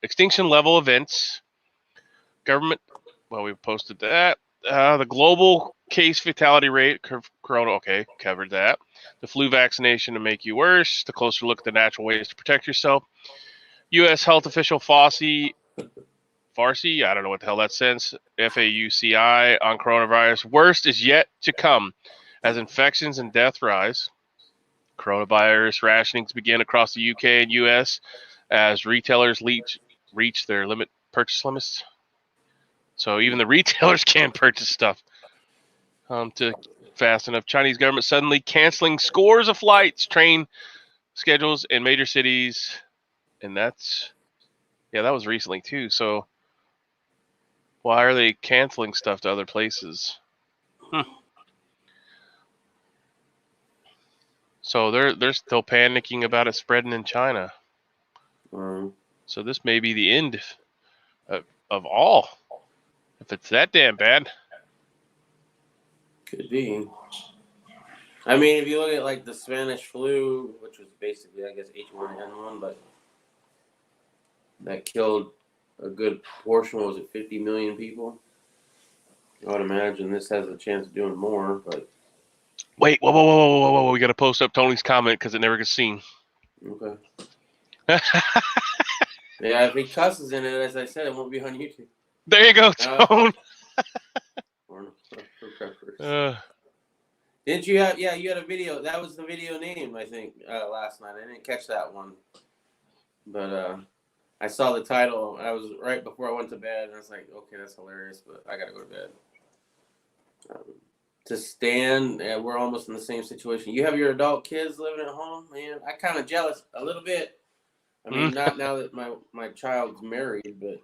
extinction level events. Government, well, we posted that. The global case fatality rate, corona, okay, covered that. The flu vaccination to make you worse. The closer look at the natural ways to protect yourself. U.S. health official Farsi, I don't know what the hell that says, FAUCI on coronavirus. Worst is yet to come as infections and death rise. Coronavirus rationings begin across the UK and US as retailers reach their purchase limits. So even the retailers can't purchase stuff. to fast enough. Chinese government suddenly canceling scores of flights, train schedules in major cities, and that was recently too. So why are they canceling stuff to other places? So they're still panicking about it spreading in China. So this may be the end of all, if it's that damn bad. Could be. I mean, if you look at like the Spanish flu, which was basically, I guess, H1N1, but that killed a good portion. Was it 50 million people? I would imagine this has a chance of doing more, but. Wait, whoa. We got to post up Tony's comment because it never gets seen. Okay. Yeah, if he cusses in it, as I said, it won't be on YouTube. There you go, Tone. Didn't you have? Yeah, you had a video. That was the video name, I think, last night. I didn't catch that one, but I saw the title. I was right before I went to bed, and I was like, "Okay, that's hilarious," but I gotta go to bed. To Stan, we're almost in the same situation. You have your adult kids living at home, man. I kind of jealous a little bit. I mean, not now that my child's married, but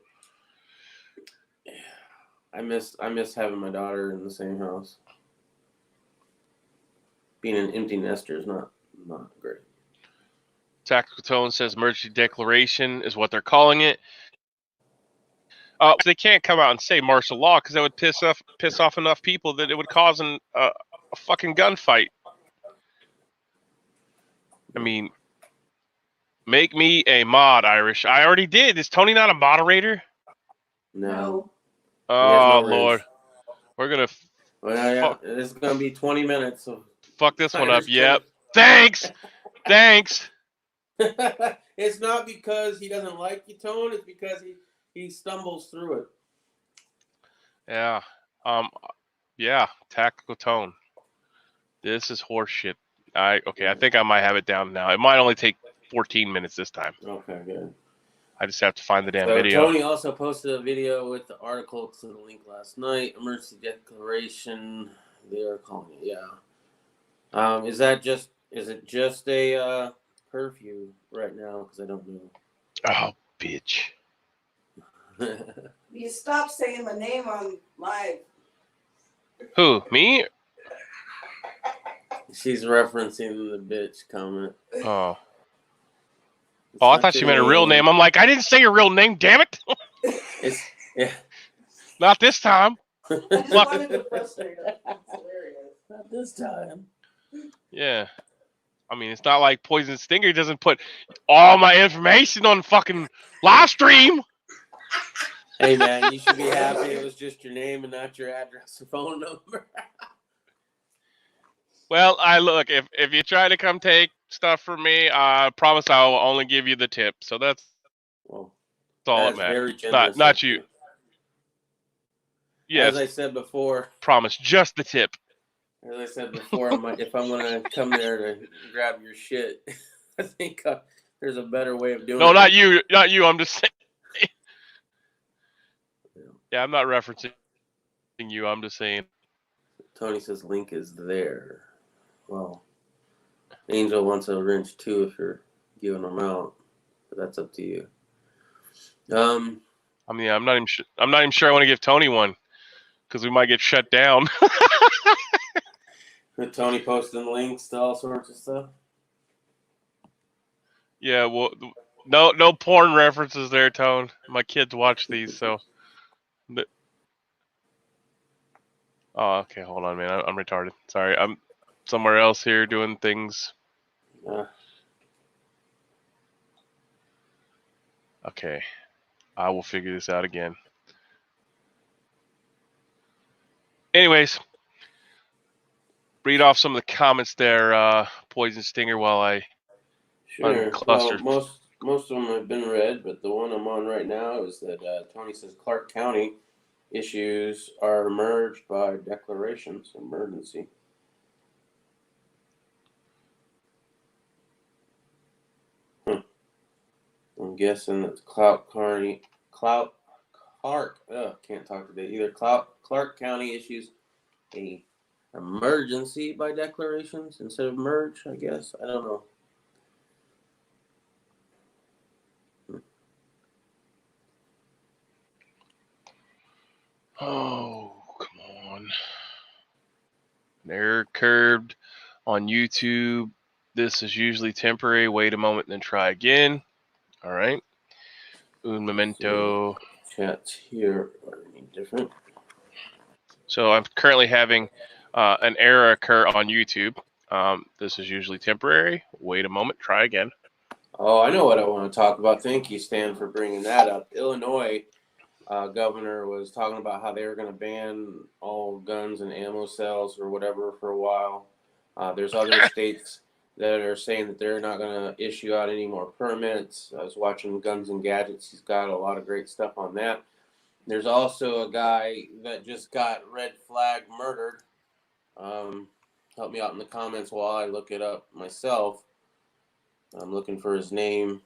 I miss having my daughter in the same house. Being an empty nester is not great. Tactical Tone says emergency declaration is what they're calling it. They can't come out and say martial law because that would piss off enough people that it would cause a fucking gunfight. I mean, make me a mod, Irish. I already did. Is Tony not a moderator? No. Oh, Lord. We're going to... Well, yeah, it's going to be 20 minutes. So fuck this one up. Yep. Thanks. It's not because he doesn't like you, Tone. It's because he stumbles through it. Yeah. Yeah. Tactical Tone. This is horseshit. I think I might have it down now. It might only take 14 minutes this time. Okay, good. I just have to find the damn video. Tony also posted a video with the article to the link last night. Emergency declaration. They are calling it. Yeah. Is it just a curfew right now? Because I don't know. Oh, bitch. You stop saying my name on live. Who? Me? She's referencing the bitch comment. Oh. I thought she meant a real name. I'm like, I didn't say your real name, damn it. Yeah. Not this time. I just wanted to frustrate her. It's hilarious. Not this time. Yeah. I mean, it's not like Poison Stinger doesn't put all my information on fucking live stream. Hey, man, you should be happy it was just your name and not your address or phone number. Well, look, if you try to come take stuff from me, I promise I will only give you the tip. So that's all that matters. Not you. Yes. As I said before. Promise, just the tip. As I said before, if I'm going to come there to grab your shit, I think there's a better way of doing it. No, not you. Not you. I'm just saying. Yeah, I'm not referencing you. I'm just saying. Tony says link is there. Well, Angel wants a wrench too if you're giving them out, but that's up to you. I mean, I'm not even sure I want to give Tony one because we might get shut down. With Tony posting links to all sorts of stuff. Yeah, well, no porn references there, Tone. My kids watch these, so. Oh, okay. Hold on, man. I'm retarded. Sorry, I'm somewhere else here doing things. Okay, I will figure this out again. Anyways, read off some of the comments there, Poison Stinger, while I uncluster. Well, most of them have been read, but the one I'm on right now is that Tony says Clark County issues are merged by declarations of emergency. I'm guessing that Clark, can't talk today either. Clark County issues a emergency by declarations instead of merge, I guess. I don't know. Oh, come on. An error curbed on YouTube. This is usually temporary. Wait a moment, then try again. All right. Un momento. Chats here are any different. So I'm currently having an error occur on YouTube. This is usually temporary. Wait a moment. Try again. Oh, I know what I want to talk about. Thank you, Stan, for bringing that up. Illinois governor was talking about how they were going to ban all guns and ammo sales or whatever for a while. There's other states that are saying that they're not going to issue out any more permits. I was watching Guns and Gadgets. He's got a lot of great stuff on that. There's also a guy that just got red flag murdered. Help me out in the comments while I look it up myself. I'm looking for his name.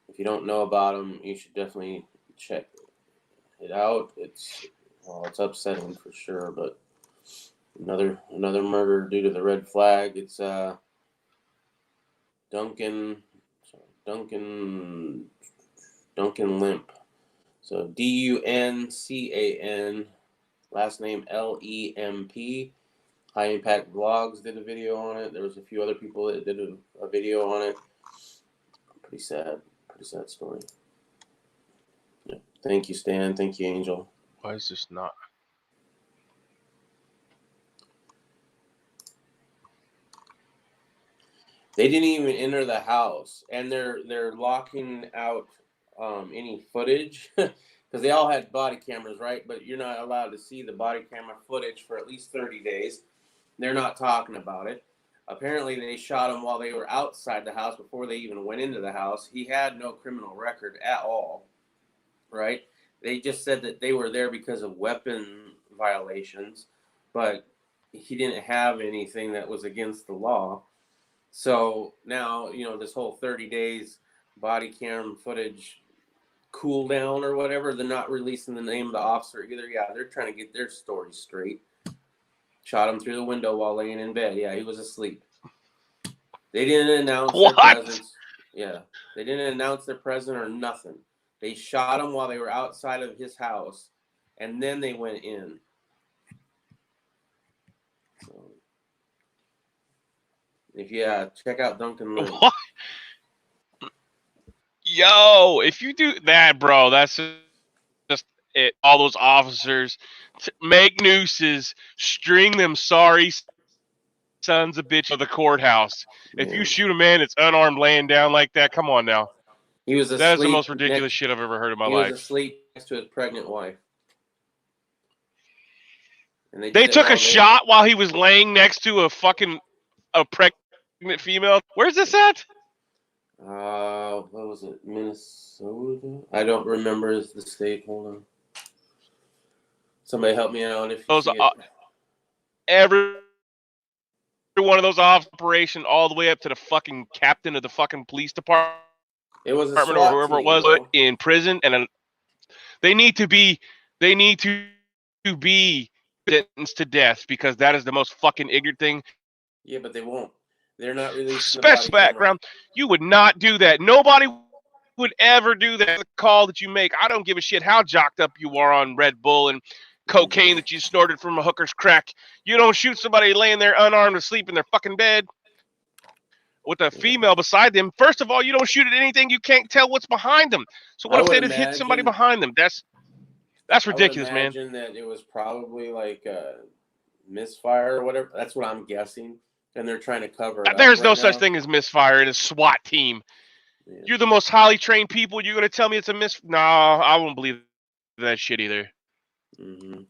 If you don't know about him, you should definitely check it out. It's upsetting for sure, but another murder due to the red flag. It's Duncan Limp. So DUNCAN, last name LEMP. High Impact Vlogs did a video on it. There was a few other people that did a video on it. Pretty sad story. Yeah. Thank you, Stan. Thank you, Angel. Why is this not? They didn't even enter the house, and they're locking out any footage because they all had body cameras, right? But you're not allowed to see the body camera footage for at least 30 days. They're not talking about it. Apparently, they shot him while they were outside the house before they even went into the house. He had no criminal record at all, right? They just said that they were there because of weapon violations, but he didn't have anything that was against the law. So now, this whole 30 days body cam footage cool down or whatever, they're not releasing the name of the officer either. Yeah, they're trying to get their story straight. Shot him through the window while laying in bed. Yeah, he was asleep. They didn't announce their presence. Yeah, they didn't announce their presence or nothing. They shot him while they were outside of his house, and then they went in. So, check out Duncan Lynn. What? Yo, if you do that, bro, that's just it. All those officers make nooses, string them sorry sons of bitch to the courthouse. If you shoot a man that's unarmed laying down like that, come on now. He was asleep. That is the most ridiculous shit I've ever heard in my life. He was asleep next to his pregnant wife. And they took a shot while he was laying next to a pregnant female. Where's this at? What was it? Minnesota? I don't remember the state. Hold on. Somebody help me out if you see it. Every one of those operation all the way up to the fucking captain of the fucking police department. It was a or whoever it was in prison, and they need to be sentenced to death because that is the most fucking ignorant thing. Yeah, but they won't. They're not releasing special background. You would not do that. Nobody would ever do that. The call that you make. I don't give a shit how jocked up you are on Red Bull and cocaine that you snorted from a hooker's crack. You don't shoot somebody laying there unarmed asleep in their fucking bed with a female beside them. First of all, you don't shoot at anything you can't tell what's behind them. So what if they hit somebody behind them? That's ridiculous, man. I would imagine that it was probably like a misfire or whatever. That's what I'm guessing. And they're trying to cover it up. There's no such thing as misfire in a SWAT team. Yeah. You're the most highly trained people. You're going to tell me it's a No, I won't believe that shit either. Mm-hmm.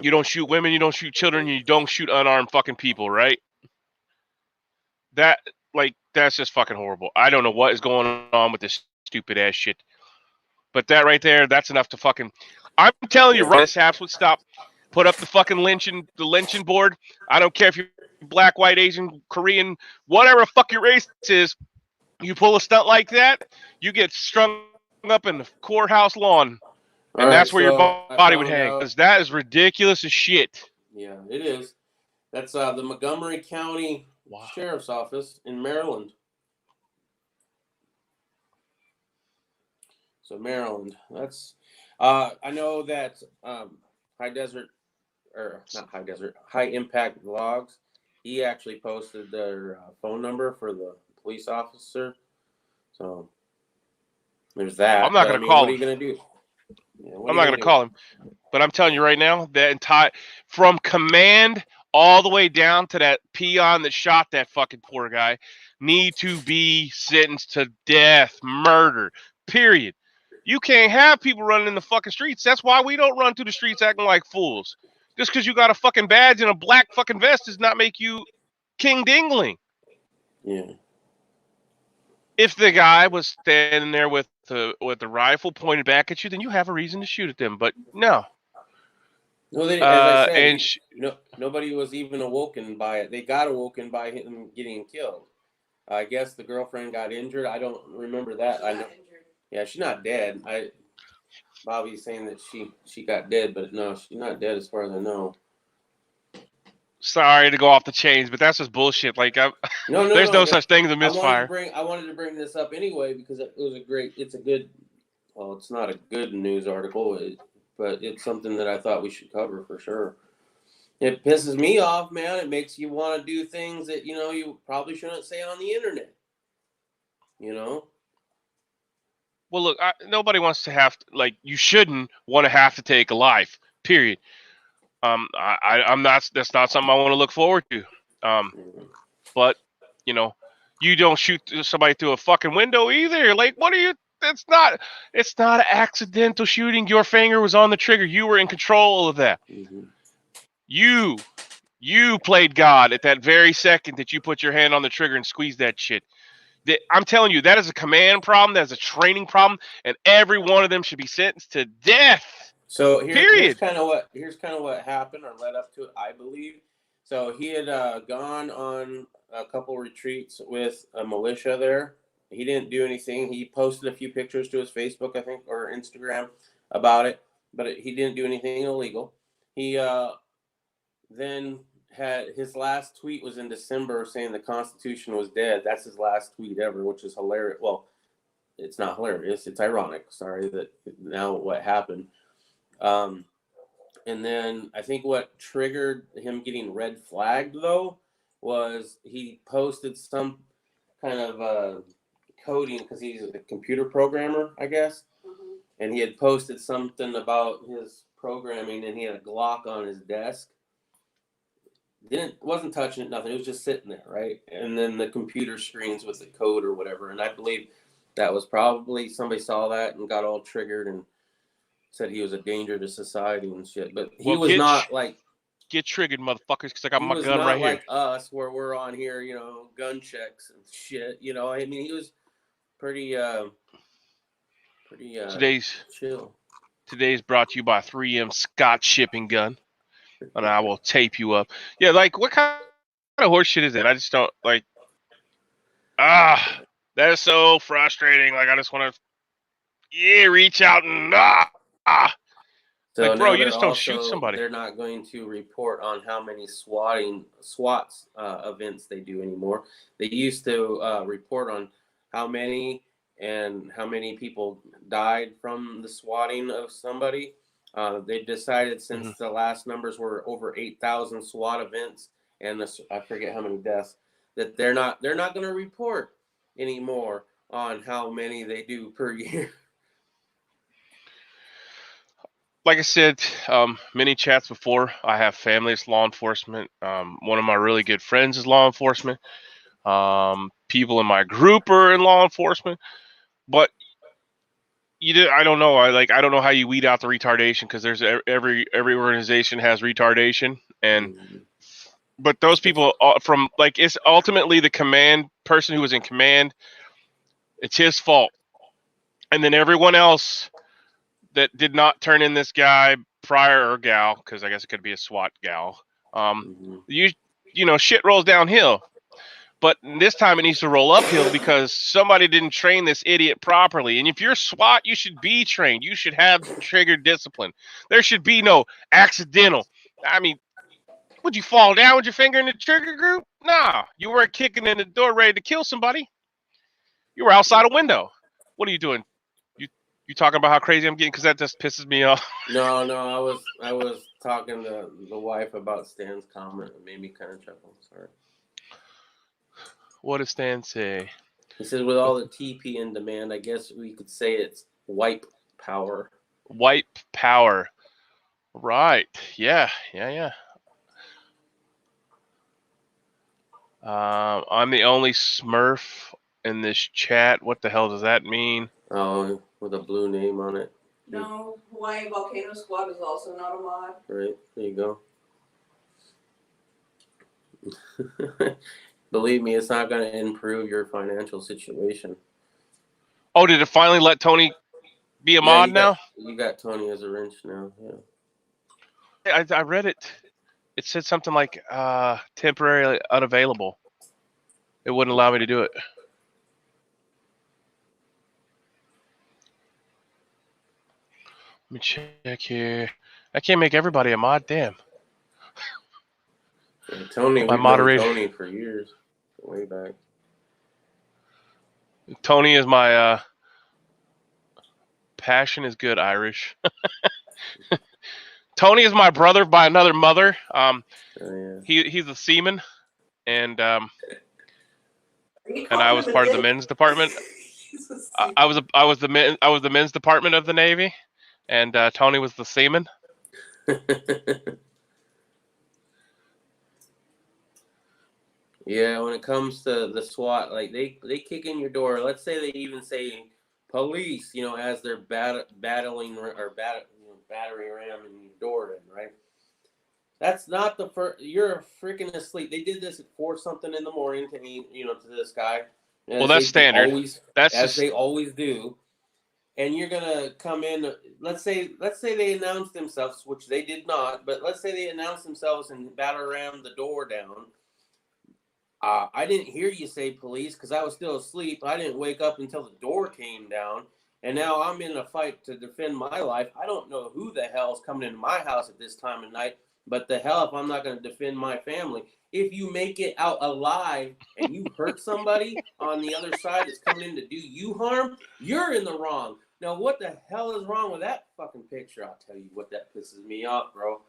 You don't shoot women, you don't shoot children, you don't shoot unarmed fucking people, right? That's just fucking horrible. I don't know what is going on with this stupid ass shit. But that right there, that's enough to fucking... I'm telling you, this haps would stop. Put up the fucking lynching board. I don't care if you're black, white, Asian, Korean, whatever the fuck your race is. You pull a stunt like that, you get strung up in the courthouse lawn. And that's where your body would hang. Because that is ridiculous as shit. Yeah, it is. That's the Montgomery County Sheriff's Office in Maryland. So Maryland, that's. I know that High Desert, or not High Desert, High Impact Vlogs. He actually posted their phone number for the police officer. So there's that. I'm not But, going I to mean, call what are him. you gonna do? Yeah, what I'm are you not gonna going to do? call him. But I'm telling you right now, that entire from command all the way down to that peon that shot that fucking poor guy need to be sentenced to death, murder. Period. You can't have people running in the fucking streets. That's why we don't run through the streets acting like fools. Just because you got a fucking badge and a black fucking vest does not make you King Dingling. Yeah. If the guy was standing there with the rifle pointed back at you, then you have a reason to shoot at them. But no. No, as I said, And nobody was even awoken by it. They got awoken by him getting killed. I guess the girlfriend got injured. I don't remember that. I know. Yeah, she's not dead. Bobby's saying that she got dead, but no, she's not dead as far as I know. sorry to go off the chains, but that's just bullshit. Like, there's no such thing as a misfire. I wanted to bring this up anyway because it's a good. Well, it's not a good news article, but it's something that I thought we should cover for sure. It pisses me off, man. It makes you want to do things that you probably shouldn't say on the internet. Well, look, nobody wants to have to, like, you shouldn't want to have to take a life. Period. I'm not. That's not something I want to look forward to. But you don't shoot somebody through a fucking window either. Like, what are you? It's not an accidental shooting. Your finger was on the trigger. You were in control of that. Mm-hmm. You played God at that very second that you put your hand on the trigger and squeezed that shit. I'm telling you, that is a command problem. That is a training problem, and every one of them should be sentenced to death. So here's period. kind of what happened or led up to it, I believe. So he had gone on a couple retreats with a militia there. He didn't do anything. He posted a few pictures to his Facebook, I think, or Instagram about it, but he didn't do anything illegal. He then had his last tweet was in December saying the Constitution was dead. That's his last tweet ever, which is hilarious. Well, it's not hilarious. It's ironic. Sorry that now what happened. And then I think what triggered him getting red flagged though was he posted some kind of coding because he's a computer programmer, I guess. Mm-hmm. And he had posted something about his programming, and he had a Glock on his desk. Wasn't touching it, nothing. It was just sitting there, right? And then the computer screens with the code or whatever. And I believe that was probably somebody saw that and got all triggered and said he was a danger to society and shit. But he was not like get triggered, motherfuckers, because I got my gun right here. He was not like us, where we're on here, gun checks and shit. I mean, he was pretty chill. Today's brought to you by 3M Scott Shipping Gun, and I will tape you up. Yeah, like, what kind of horse shit is that? I just don't like. That is so frustrating. Like, I just want to, reach out and So like, bro, you just don't shoot somebody. They're not going to report on how many SWAT events they do anymore. They used to report on how many and how many people died from the swatting of somebody. They decided since the last numbers were over 8,000 SWAT events and I forget how many deaths, that they're not going to report anymore on how many they do per year. Like I said, many chats before, I have family as law enforcement. One of my really good friends is law enforcement. People in my group are in law enforcement. But I don't know. I don't know how you weed out the retardation, because there's every organization has retardation, but those people from, like, it's ultimately the command person who was in command. It's his fault, and then everyone else that did not turn in this guy prior, or gal, because I guess it could be a SWAT gal. Shit rolls downhill. But this time it needs to roll uphill because somebody didn't train this idiot properly. And if you're SWAT, you should be trained. You should have trigger discipline. There should be no accidental. I mean, Would you fall down with your finger in the trigger group? Nah, you weren't kicking in the door ready to kill somebody. You were outside a window. What are you doing? You talking about how crazy I'm getting? Because that just pisses me off. No, I was talking to the wife about Stan's comment. It made me kind of chuckle. Sorry. What does Stan say? He said, with all the TP in demand, I guess we could say it's wipe power. Wipe power. Right. Yeah. I'm the only Smurf in this chat. What the hell does that mean? Oh, with a blue name on it. No, Hawaii Volcano Squad is also not a mod. Right, there you go. Believe me, it's not going to improve your financial situation. Oh, did it finally let Tony be a mod now? You got Tony as a wrench now, yeah. I read it. It said something like temporarily unavailable. It wouldn't allow me to do it. Let me check here. I can't make everybody a mod. Damn. Yeah, Tony, My we've moderator. known Tony for years, way back. Tony is my passion is good Irish. Tony is my brother by another mother. Yeah. He's a seaman, and I was part of the men's department. I was the men's department of the Navy, and Tony was the seaman. Yeah, when it comes to the SWAT, like they kick in your door. Let's say they even say police, as they're battering ramming your door in, right? That's not the first. You're freaking asleep. They did this at 4 something in the morning to me, to this guy. Well, that's standard. They always do. And you're gonna come in. Let's say they announced themselves, which they did not. But let's say they announced themselves and batter rammed the door down. I didn't hear you say police because I was still asleep. I didn't wake up until the door came down. And now I'm in a fight to defend my life. I don't know who the hell is coming into my house at this time of night. But the hell if I'm not going to defend my family. If you make it out alive and you hurt somebody on the other side that's coming in to do you harm, you're in the wrong. Now, what the hell is wrong with that fucking picture? I'll tell you what, that pisses me off, bro.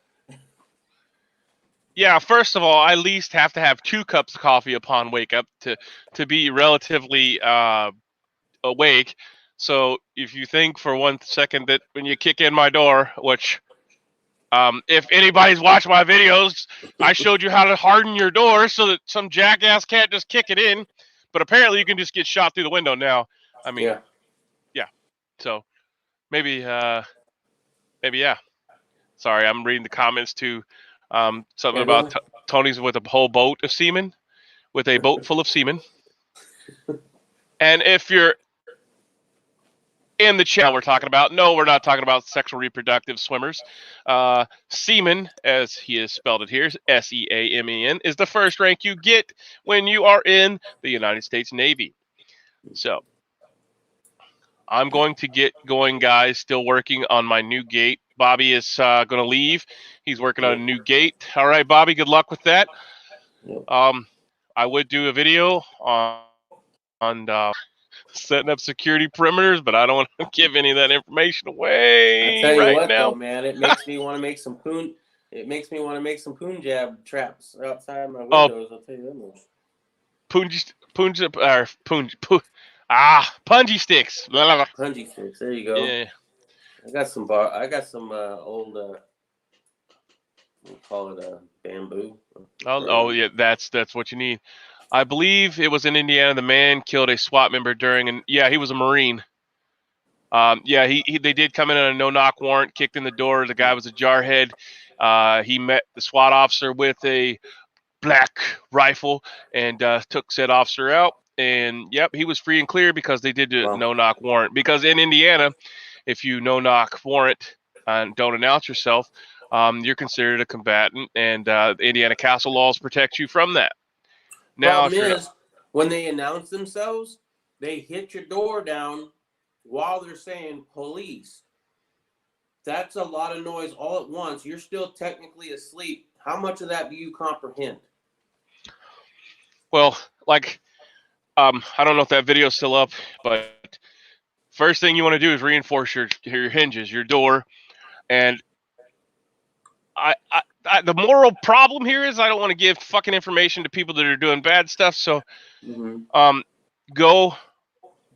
Yeah, first of all, I at least have to have 2 cups of coffee upon wake up to be relatively awake. So if you think for 1 second that when you kick in my door, which if anybody's watched my videos, I showed you how to harden your door so that some jackass can't just kick it in. But apparently you can just get shot through the window now. I mean, yeah. So maybe, yeah. Sorry, I'm reading the comments too. Something about Tony's with a whole boat of semen, with a boat full of semen. And if you're in the chat, we're talking about, no, we're not talking about sexual reproductive swimmers. Seaman, as he has spelled it here, SEAMEN, is the first rank you get when you are in the United States Navy. So I'm going to get going, guys. Still working on my new gate. Bobby is going to leave. He's working on a new gate. All right, Bobby, good luck with that. I would do a video on setting up security perimeters, but I don't want to give any of that information away. I tell you right what, now. though, man, it makes me want to make some poon. It makes me want to make some Punjab traps outside my windows. I'll tell you that much. Punji sticks. Punji sticks. There you go. Yeah. I got some old. We call it bamboo. Yeah, that's what you need. I believe it was in Indiana. The man killed a SWAT member he was a Marine. They did come in on a no-knock warrant, kicked in the door. The guy was a jarhead. He met the SWAT officer with a black rifle and took said officer out. And, he was free and clear because they did a no-knock warrant. Because in Indiana, if you no-knock warrant and don't announce yourself, you're considered a combatant, and the Indiana castle laws protect you from that. Now, problem is, when they announce themselves, they hit your door down while they're saying police. That's a lot of noise all at once. You're still technically asleep. How much of that do you comprehend? Well, like, I don't know if that video's still up, but first thing you want to do is reinforce your hinges, your door, and the moral problem here is I don't want to give fucking information to people that are doing bad stuff. So, go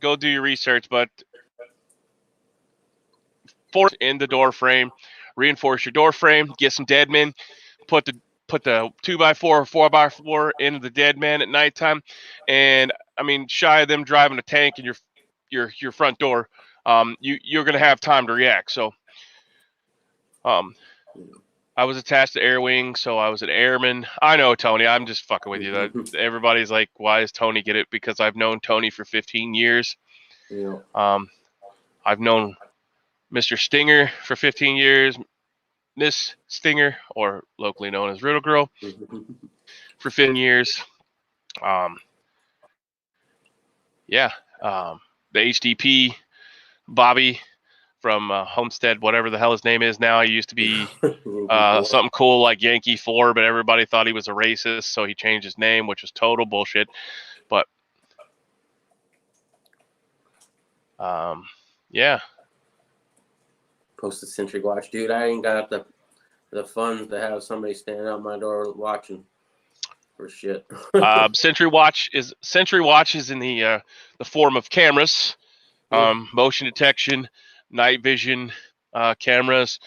do your research, but force in the door frame, reinforce your door frame, get some dead men, put the 2x4 or 4x4 into the dead man at nighttime, and I mean, shy of them driving a tank in your front door, you're gonna have time to react. So, I was attached to Air Wing, so I was an airman. I know, Tony, I'm just fucking with you. Everybody's like, why does Tony get it? Because I've known Tony for 15 years. Yeah. I've known Mr. Stinger for 15 years, Miss Stinger, or locally known as Riddle Girl, for 15 years. The HDP, Bobby from Homestead, whatever the hell his name is now. He used to be something cool like Yankee 4, but everybody thought he was a racist, so he changed his name, which was total bullshit. But yeah. Post the Sentry Watch, dude. I ain't got the funds to have somebody standing out my door watching for shit. Sentry Watch is in the form of cameras, motion detection, night vision cameras.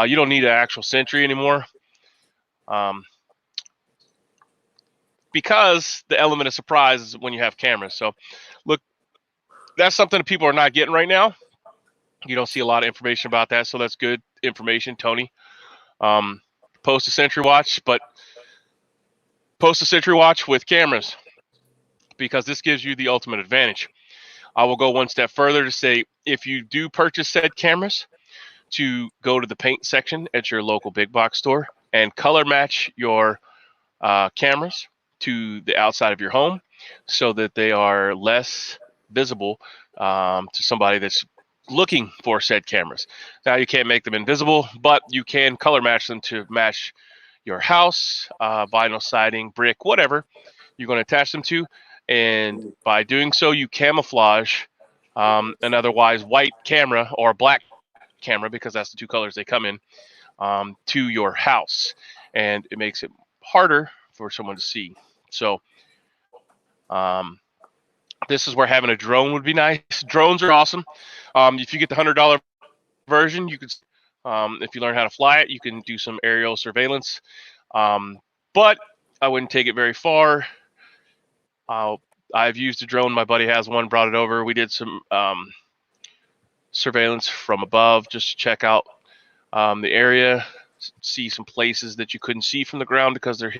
You don't need an actual sentry anymore, because the element of surprise is when you have cameras. So, look, that's something that people are not getting right now. You don't see a lot of information about that, so that's good information, Tony. Post a Sentry Watch, but post a Sentry Watch with cameras, because this gives you the ultimate advantage. I will go one step further to say, if you do purchase said cameras, to go to the paint section at your local big box store and color match your cameras to the outside of your home, so that they are less visible to somebody that's looking for said cameras. Now, you can't make them invisible, but you can color match them to match your house, vinyl siding, brick, whatever you're going to attach them to. And by doing so, you camouflage an otherwise white camera or black camera, because that's the two colors they come in, to your house. And it makes it harder for someone to see. So, this is where having a drone would be nice. Drones are awesome. If you get the $100 version, you could, if you learn how to fly it, you can do some aerial surveillance. But I wouldn't take it very far. I've used a drone. My buddy has one, brought it over. We did some surveillance from above just to check out the area, see some places that you couldn't see from the ground because they're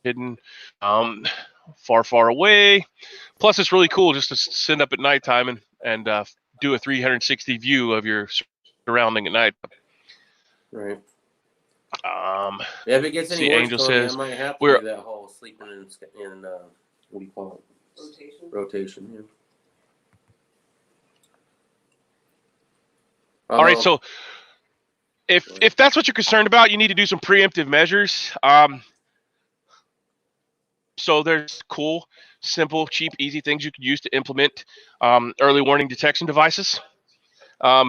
hidden far away. Plus, it's really cool just to sit up at nighttime and do a 360 view of your surrounding at night. Right. If it gets any worse, Angel Tony, says, I might have to do that whole sleeping in what do you call it? Rotation. Yeah. All right, so if that's what you're concerned about, you need to do some preemptive measures. So there's cool, simple, cheap, easy things you can use to implement early warning detection devices. I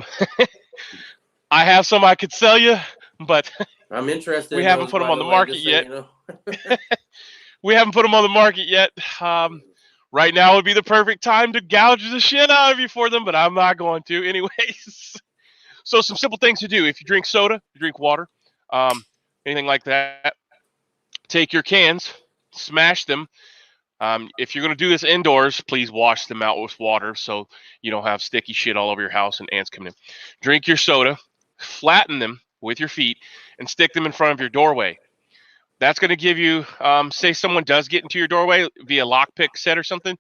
have some I could sell you, but I'm interested. We haven't put them on the market yet. We haven't put them on the market yet. Right now would be the perfect time to gouge the shit out of you for them, but I'm not going to anyways. So some simple things to do. If you drink soda, you drink water, anything like that, take your cans, smash them. If you're going to do this indoors, please wash them out with water so you don't have sticky shit all over your house and ants coming in. Drink your soda, flatten them with your feet, and stick them in front of your doorway. That's going to give you, say someone does get into your doorway via lockpick set or something.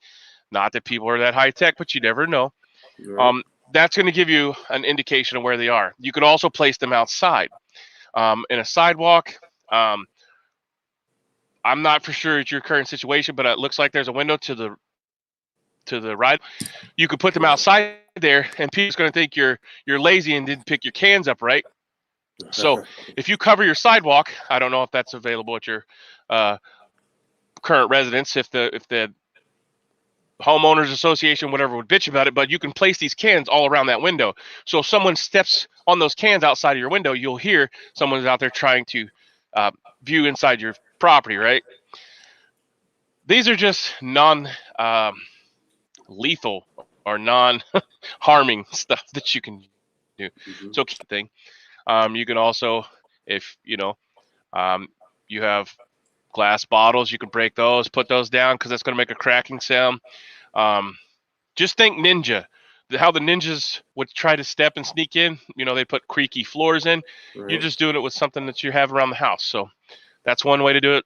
Not that people are that high tech, but you never know. Right. That's going to give you an indication of where they are. You can also place them outside in a sidewalk. I'm not for sure it's your current situation, but it looks like there's a window to the ride. You could put them outside there, and people's going to think you're lazy and didn't pick your cans up right. So if you cover your sidewalk, I don't know if that's available at your current residence. If the homeowners association, whatever, would bitch about it, but you can place these cans all around that window. So if someone steps on those cans outside of your window, you'll hear someone's out there trying to view inside your property, right? These are just non-lethal or non-harming stuff that you can do. Mm-hmm. So thing. You can also, if you have glass bottles, you can break those, put those down because that's going to make a cracking sound. Just think ninja. How the ninjas would try to step and sneak in, they put creaky floors in. Right. You're just doing it with something that you have around the house. So that's one way to do it.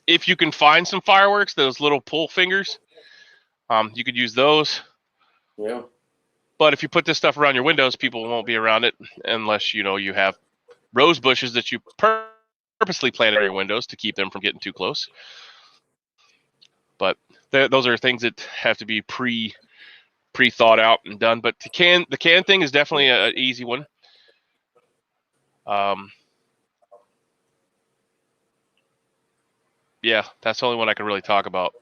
If you can find some fireworks, those little pull fingers, you could use those. Yeah. But if you put this stuff around your windows, people won't be around it unless you have rose bushes that you purposely plant around your windows to keep them from getting too close. But those are things that have to be pre-thought out and done. But the can thing is definitely an easy one. Yeah, that's the only one I can really talk about.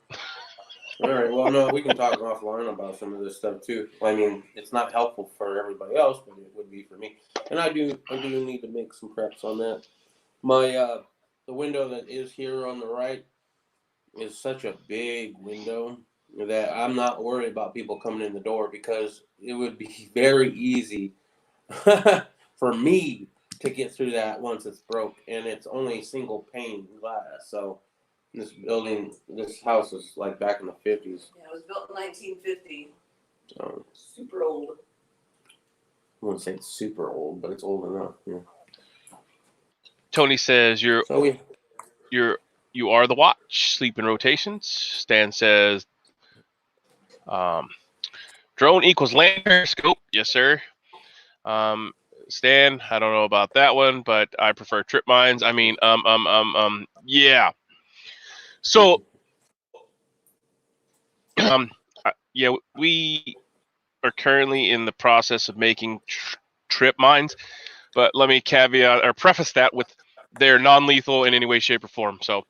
All right. Well, no, we can talk offline about some of this stuff too. I mean, it's not helpful for everybody else, but it would be for me. And I do need to make some preps on that. My the window that is here on the right is such a big window that I'm not worried about people coming in the door because it would be very easy for me to get through that once it's broke, and it's only single pane glass. So this house is like back in the 50s. Yeah, it was built in 1950. So Super old. I wouldn't say it's super old, but it's old enough. Yeah. Tony says you are the watch. Sleep in rotations. Stan says drone equals land periscope. Yes, sir. Stan, I don't know about that one, but I prefer trip mines. I mean, yeah. So, yeah, we are currently in the process of making trip mines, but let me caveat or preface that with they're non-lethal in any way, shape, or form. So,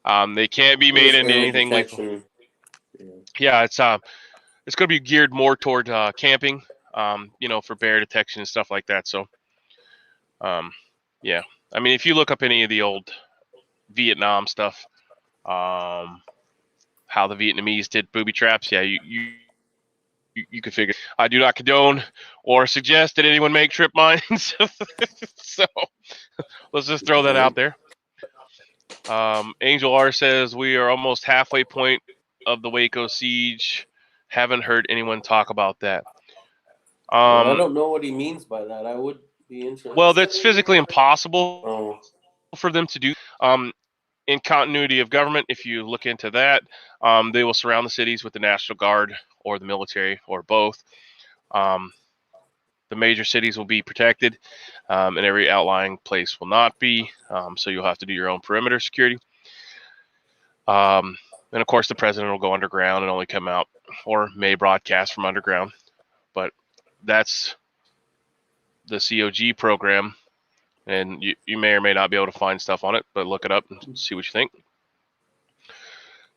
they can't be made into anything lethal. Yeah, it's going to be geared more toward camping, for bear detection and stuff like that. So, yeah, I mean, if you look up any of the old Vietnam stuff, how the Vietnamese did booby traps, yeah, you could figure. I do not condone or suggest that anyone make trip mines. So let's just throw that out there. Angel R says we are almost halfway point of the Waco siege. Haven't heard anyone talk about that. Well, I don't know what he means by that. I would be interested. Well, that's physically impossible for them to do. In continuity of government, if you look into that, they will surround the cities with the National Guard or the military or both. The major cities will be protected, and every outlying place will not be. So you'll have to do your own perimeter security. And of course, the president will go underground and only come out or may broadcast from underground. But that's the COG program, and you may or may not be able to find stuff on it, but look it up and see what you think.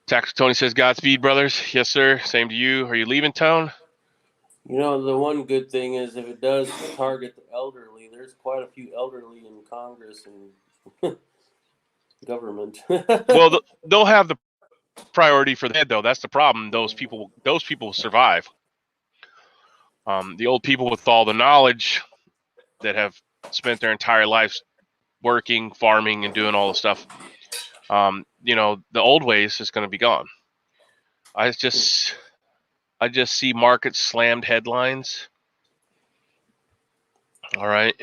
Tactical Tony says, Godspeed, brothers. Yes, sir. Same to you. Are you leaving town? The one good thing is if it does target the elderly, there's quite a few elderly in Congress and government. Well, they'll have the priority for the head, though. That's the problem. Those people will survive. The old people with all the knowledge that have spent their entire lives working, farming, and doing all the stuff, the old ways is going to be gone. I just see market slammed headlines. All right.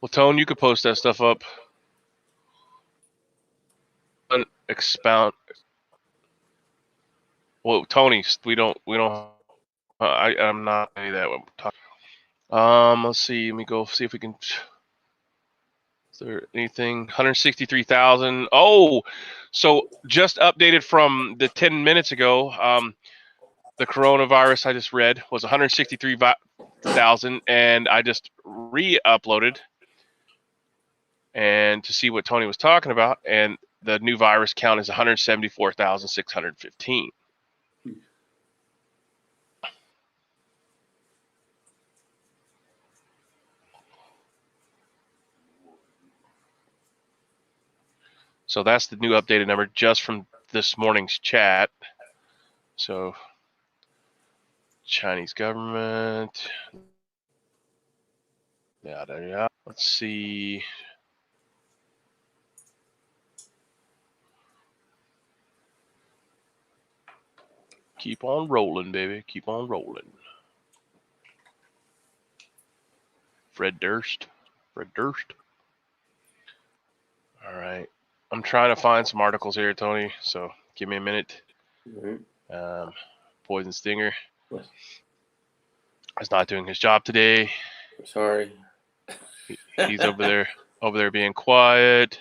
Well, Tone, you could post that stuff up. Expound. Well, Tony, we don't. I'm not any that. Let's see. Let me go see if we can. Is there anything? 163,000. Oh, so just updated from the 10 minutes ago. The coronavirus I just read was 163,000, and I just re-uploaded and to see what Tony was talking about, and the new virus count is 174,615. So that's the new updated number just from this morning's chat. So Chinese government. Yeah. Let's see. Keep on rolling, baby. Keep on rolling. Fred Durst. All right. I'm trying to find some articles here, Tony. So give me a minute. Mm-hmm. Poison Stinger is not doing his job today. Sorry. He's over there being quiet.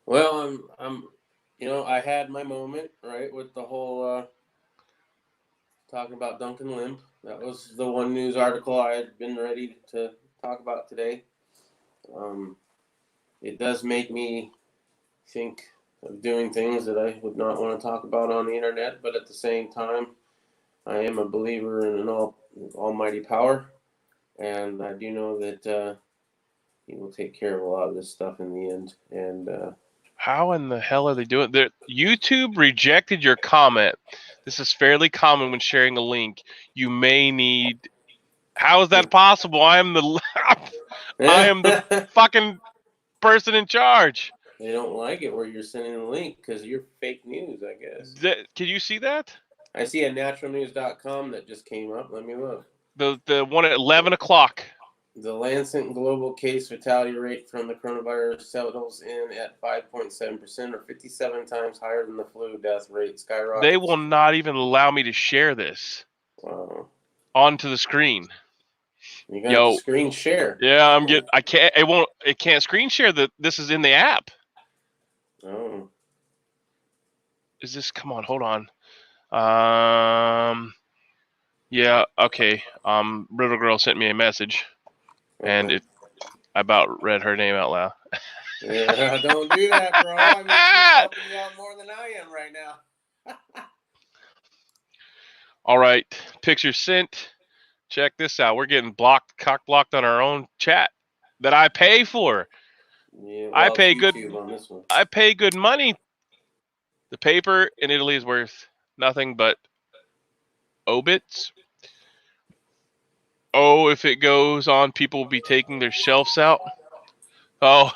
Well, I'm I had my moment, right, with the whole talking about Duncan Limp. That was the one news article I had been ready to talk about today. It does make me think of doing things that I would not want to talk about on the internet, but at the same time, I am a believer in an almighty power, and I do know that he will take care of a lot of this stuff in the end. And how in the hell are they doing? YouTube rejected your comment. This is fairly common when sharing a link. You may need. How is that possible? I am the fucking person in charge. They don't like it where you're sending the link because you're fake news, I guess. Can you see that? I see a naturalnews.com that just came up. Let me look. The one at 11 o'clock. The Lancet global case fatality rate from the coronavirus settles in at 5.7%, or 57 times higher than the flu death rate. Skyrockets. They will not even allow me to share this. Wow. Onto the screen. You got to screen share. Yeah, I can't. It can't screen share that this is in the app. Oh. Is this? Come on, hold on. Yeah. Okay. River Girl sent me a message, and I about read her name out loud. Yeah, don't do that, bro. I mean, she's helping you out more than I am right now. All right, picture sent. Check this out. We're getting cock blocked on our own chat that I pay for. Yeah, well, I pay good. on this one. I pay good money. The paper in Italy is worth nothing but obits. Oh, if it goes on, people will be taking their shelves out. Oh,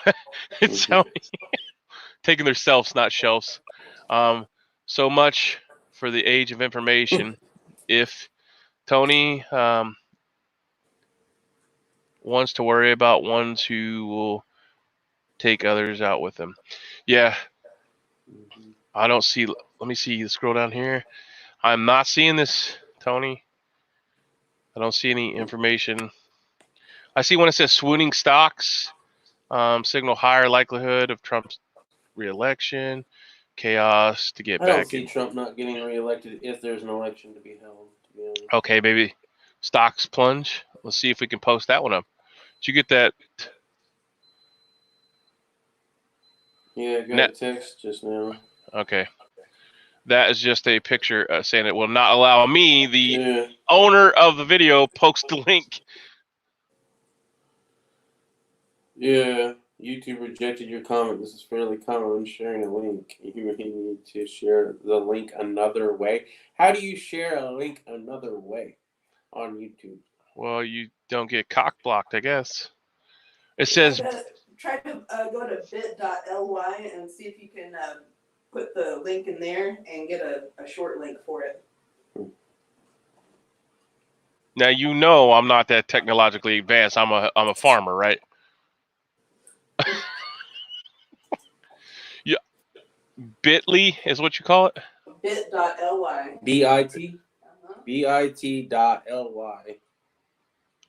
it's taking their selves, not shelves. So much for the age of information. If Tony wants to worry about ones who will take others out with them. Yeah. I don't see. Let me see. Scroll down here. I'm not seeing this, Tony. I don't see any information. I see when it says swooning stocks, signal higher likelihood of Trump's re-election, chaos to get back. I don't see Trump not getting re-elected if there's an election to be held. To be honest. Okay, baby. Stocks plunge. Let's see if we can post that one up. Did you get that? Yeah, I got a text just now. Okay. That is just a picture saying it will not allow me, the owner of the video, post the link. Yeah, YouTube rejected your comment. This is fairly common when sharing a link. You need to share the link another way. How do you share a link another way on YouTube? Well, you don't get cock blocked, I guess. It says... Try to go to bit.ly and see if you can put the link in there and get a short link for it. Now, you know I'm not that technologically advanced. I'm a farmer, right? Yeah. Bitly is what you call it? Bit.ly. B-I-T? B-I-T.ly.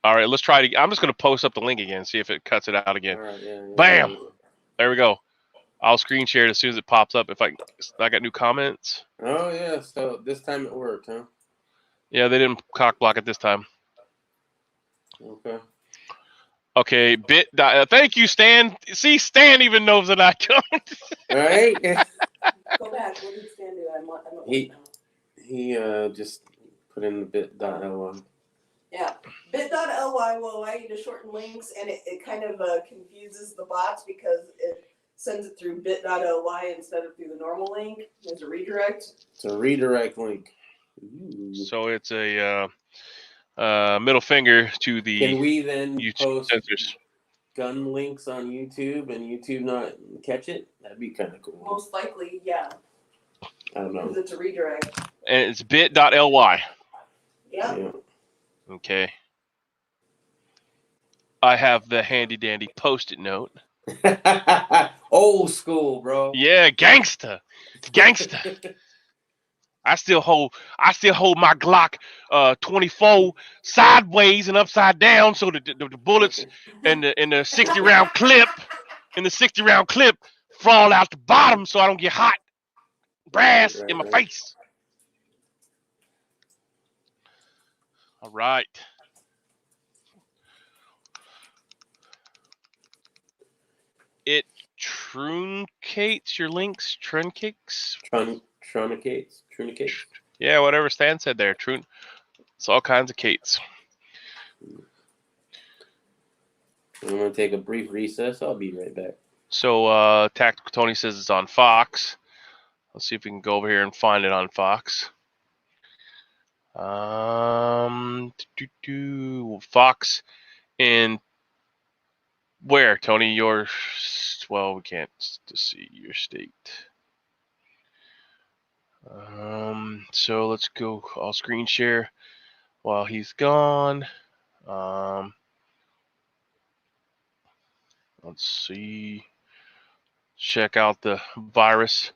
All right, let's try it. I'm just going to post up the link again, see if it cuts it out again. All right, yeah. Bam! There we go. I'll screen share it as soon as it pops up. If I got new comments. Oh yeah, so this time it worked, huh? Yeah, they didn't cock block it this time. Okay. Okay, thank you, Stan. See, Stan even knows that I don't. All right. Go back. What did Stan do? I'm not He just put in the bit.ly. Yeah, bit.ly will allow you to shorten links, and it kind of confuses the bots because it sends it through bit.ly instead of through the normal link. There's a redirect. It's a redirect link. Ooh. So it's a middle finger to the Can we then YouTube post censors. gun links on YouTube and YouTube not catch it? That'd be kind of cool. Most likely, yeah. I don't know. Because it's a redirect. And it's bit.ly. Yeah. Okay. I have the handy dandy post-it note. Old school, bro. Yeah, gangster. It's gangster. I still hold my Glock 24 sideways and upside down so that the bullets and the 60 round clip fall out the bottom so I don't get hot brass in my face. All right. It truncates your links, truncates. Trunicates. Yeah, whatever Stan said there. It's all kinds of cates. I'm gonna take a brief recess. I'll be right back. So Tactical Tony says it's on Fox. Let's see if we can go over here and find it on Fox. Fox in where, Tony? Your, well, we can't see your state. So let's go. I'll screen share while he's gone. Let's see. Check out the virus.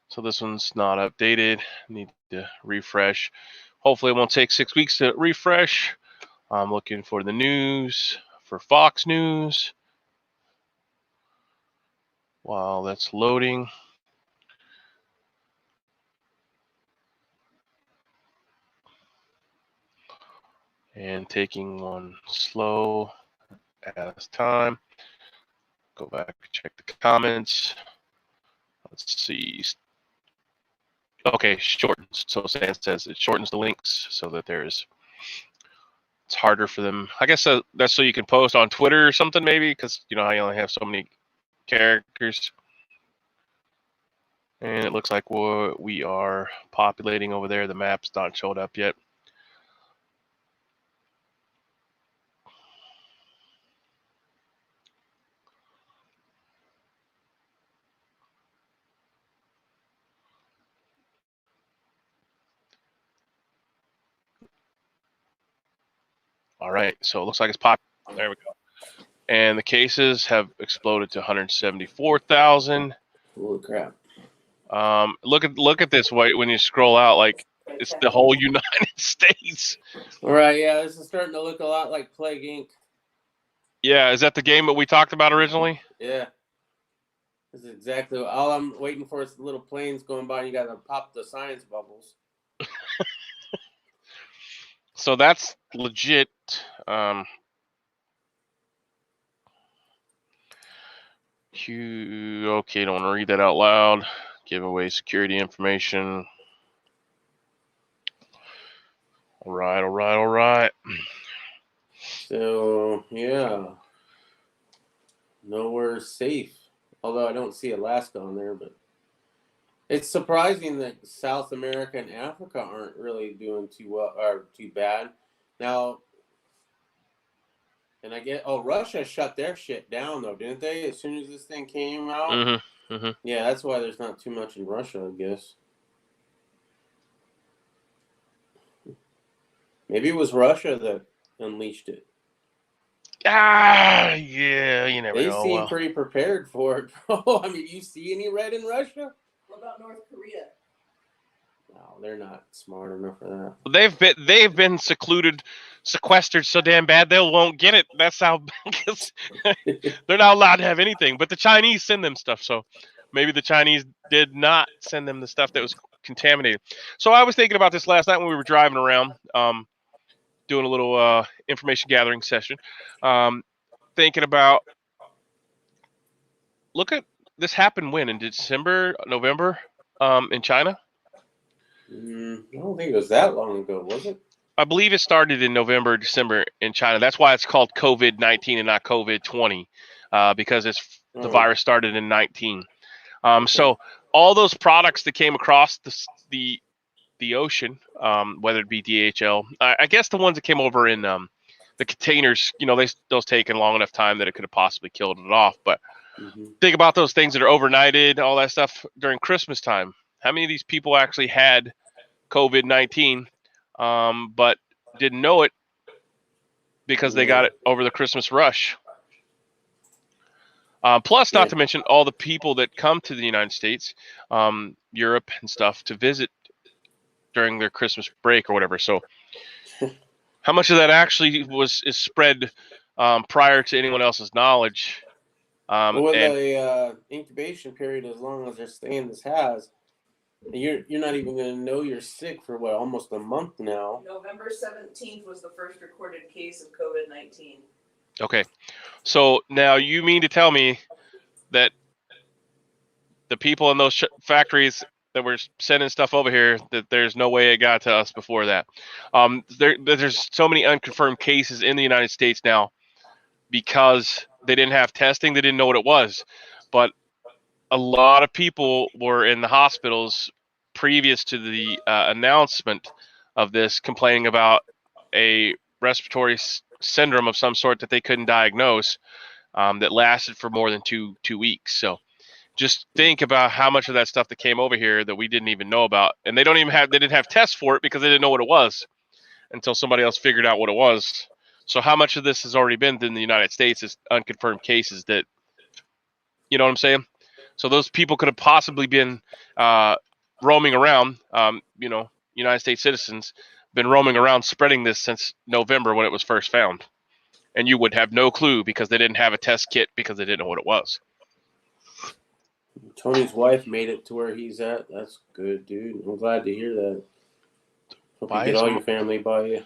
So this one's not updated. Need to refresh. Hopefully it won't take 6 weeks to refresh. I'm looking for the news for Fox News. While that's loading. And taking one slow as time. Go back, check the comments. Let's see. Okay, shortens. So Stan says it shortens the links so that it's harder for them. I guess that's so you can post on Twitter or something maybe, because you know how you only have so many characters. And it looks like we are populating over there. The map's not showed up yet. All right, so it looks like it's pop. There we go. And the cases have exploded to 174,000. Holy crap! Look at this when you scroll out, like it's the whole United States. All right, yeah, this is starting to look a lot like Plague Inc. Yeah, is that the game that we talked about originally? Yeah, this is exactly all I'm waiting for. Is the little planes going by, and you got to pop the science bubbles. So that's legit. Okay, don't want to read that out loud. Give away security information. All right. So yeah, nowhere safe. Although I don't see Alaska on there, but it's surprising that South America and Africa aren't really doing too well or too bad. Now, and Russia shut their shit down though, didn't they? As soon as this thing came out. Yeah, that's why there's not too much in Russia, I guess. Maybe it was Russia that unleashed it. Yeah, you never know. They seem pretty prepared for it, bro. I mean, you see any red in Russia? What about North Korea? No, they're not smart enough for that. They've been secluded sequestered so damn bad they won't get it. That's how they're not allowed to have anything. But the Chinese send them stuff, so maybe the Chinese did not send them the stuff that was contaminated. So I was thinking about this last night when we were driving around, doing a little information gathering session, thinking about, look at this happened when, in December, November, in China. I don't think it was that long ago, was it? I believe it started in November, December in China. That's why it's called COVID-19 and not COVID-20, because the virus started in 19. So all those products that came across the ocean, whether it be DHL, I guess the ones that came over in the containers, those taken long enough time that it could have possibly killed it off. But think about those things that are overnighted, all that stuff during Christmas time. How many of these people actually had COVID-19, but didn't know it because they got it over the Christmas rush? Plus, not to mention all the people that come to the United States, Europe and stuff to visit during their Christmas break or whatever. So how much of that actually is spread prior to anyone else's knowledge? The incubation period, as long as they're staying this house, you're not even going to know you're sick for almost a month now. November 17th was the first recorded case of COVID-19. Okay, so now you mean to tell me that the people in those factories that were sending stuff over here, that there's no way it got to us before that? There's so many unconfirmed cases in the United States now because they didn't have testing. They didn't know what it was. But a lot of people were in the hospitals previous to the announcement of this, complaining about a respiratory syndrome of some sort that they couldn't diagnose, that lasted for more than two weeks. So just think about how much of that stuff that came over here that we didn't even know about, and they didn't have tests for it because they didn't know what it was until somebody else figured out what it was. So how much of this has already been in the United States is unconfirmed cases that, you know what I'm saying? So those people could have possibly been roaming around, United States citizens, been roaming around spreading this since November when it was first found. And you would have no clue because they didn't have a test kit because they didn't know what it was. Tony's wife made it to where he's at. That's good, dude. I'm glad to hear that. Hope you get all your family by you.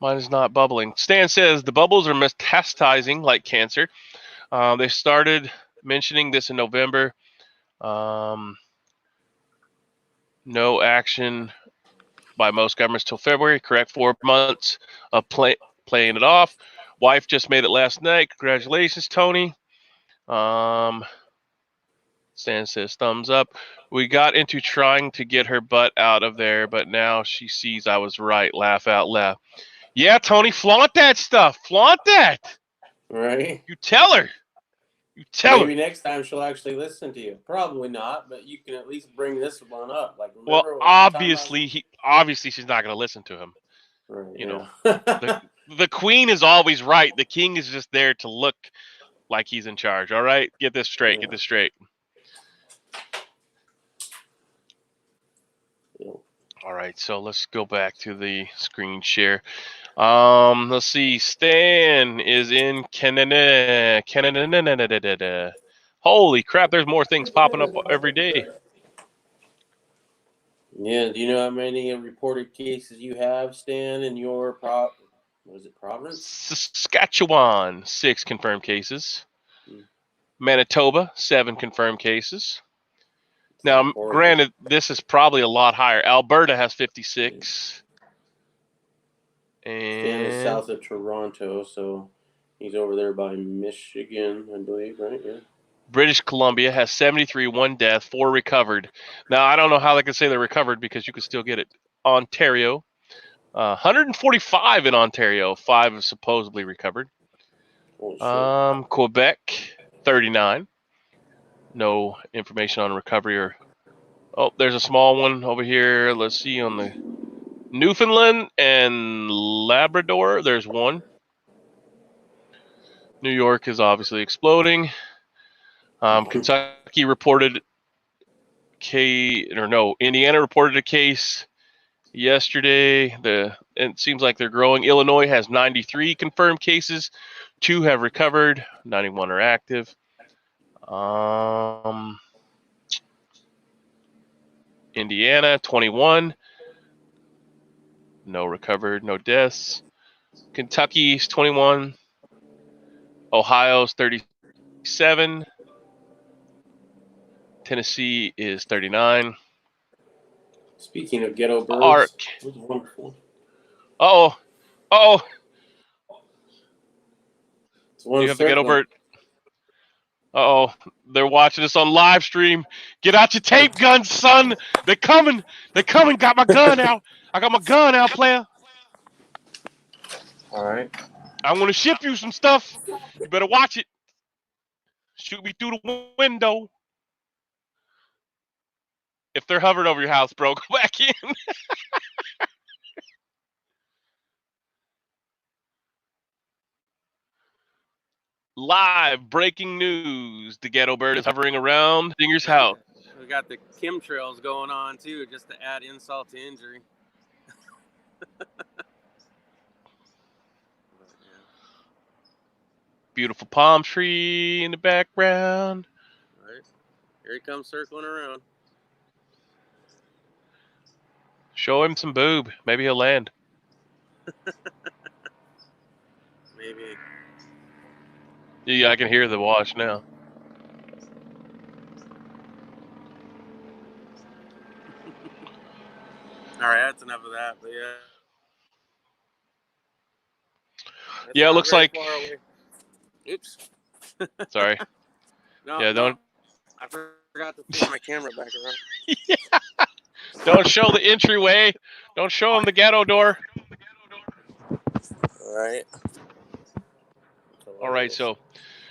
Mine is not bubbling. Stan says the bubbles are metastasizing like cancer. They started mentioning this in November. No action by most governments till February. Correct. 4 months of playing it off. Wife just made it last night. Congratulations, Tony. Stan says thumbs up. We got into trying to get her butt out of there, but now she sees I was right. Laugh out loud. Yeah, Tony, flaunt that stuff. Flaunt that. Right. You tell her. Maybe next time she'll actually listen to you. Probably not, but you can at least bring this one up. Like, obviously she's not going to listen to him. Right, the queen is always right. The king is just there to look like he's in charge. All right, get this straight. Yeah. Get this straight. Yeah. All right, so let's go back to the screen share. Let's see. Stan is in Canada. Holy crap! There's more things popping up every day. Yeah. Do you know how many reported cases you have, Stan, in your province? Saskatchewan, 6 confirmed cases. Manitoba, 7 confirmed cases. Now, granted, this is probably a lot higher. Alberta has 56. And Stan is south of Toronto, so he's over there by Michigan, I believe, right? Yeah. British Columbia has 73, 1 death, 4 recovered. Now, I don't know how they can say they're recovered because you can still get it. Ontario, 145 in Ontario, 5 have supposedly recovered. Quebec, 39. No information on recovery or... Oh, there's a small one over here. Let's see on the Newfoundland and Labrador. There's 1. New York is obviously exploding. Kentucky reported Indiana reported a case. yesterday. It seems like they're growing. Illinois has 93 confirmed cases. 2 have recovered. 91 are active. Indiana, 21. No recovered, no deaths. Kentucky's 21. Ohio's 37. Tennessee is 39. Speaking of ghetto birds, Arc. it was wonderful. Oh, It's one you have the ghetto circling. bird. Oh, they're watching us on live stream. Get out your tape guns, son. They're coming. They're coming. Got my gun out. I got my gun out, player. All right. I'm going to ship you some stuff. You better watch it. Shoot me through the window. If they're hovering over your house, bro, go back in. Live breaking news. The ghetto bird is hovering around Dinger's house. We got the chemtrails going on too, just to add insult to injury. Beautiful palm tree in the background. Right. Here he comes circling around. Show him some boob. Maybe he'll land. Maybe. Yeah, I can hear the wash now. All right, that's enough of that. But yeah. That's Yeah, it not looks very like. far away. Oops. Sorry. No, Yeah, don't. I forgot to flip my camera back around. Yeah. Don't show the entryway. Don't show him the ghetto door. All right. All right, so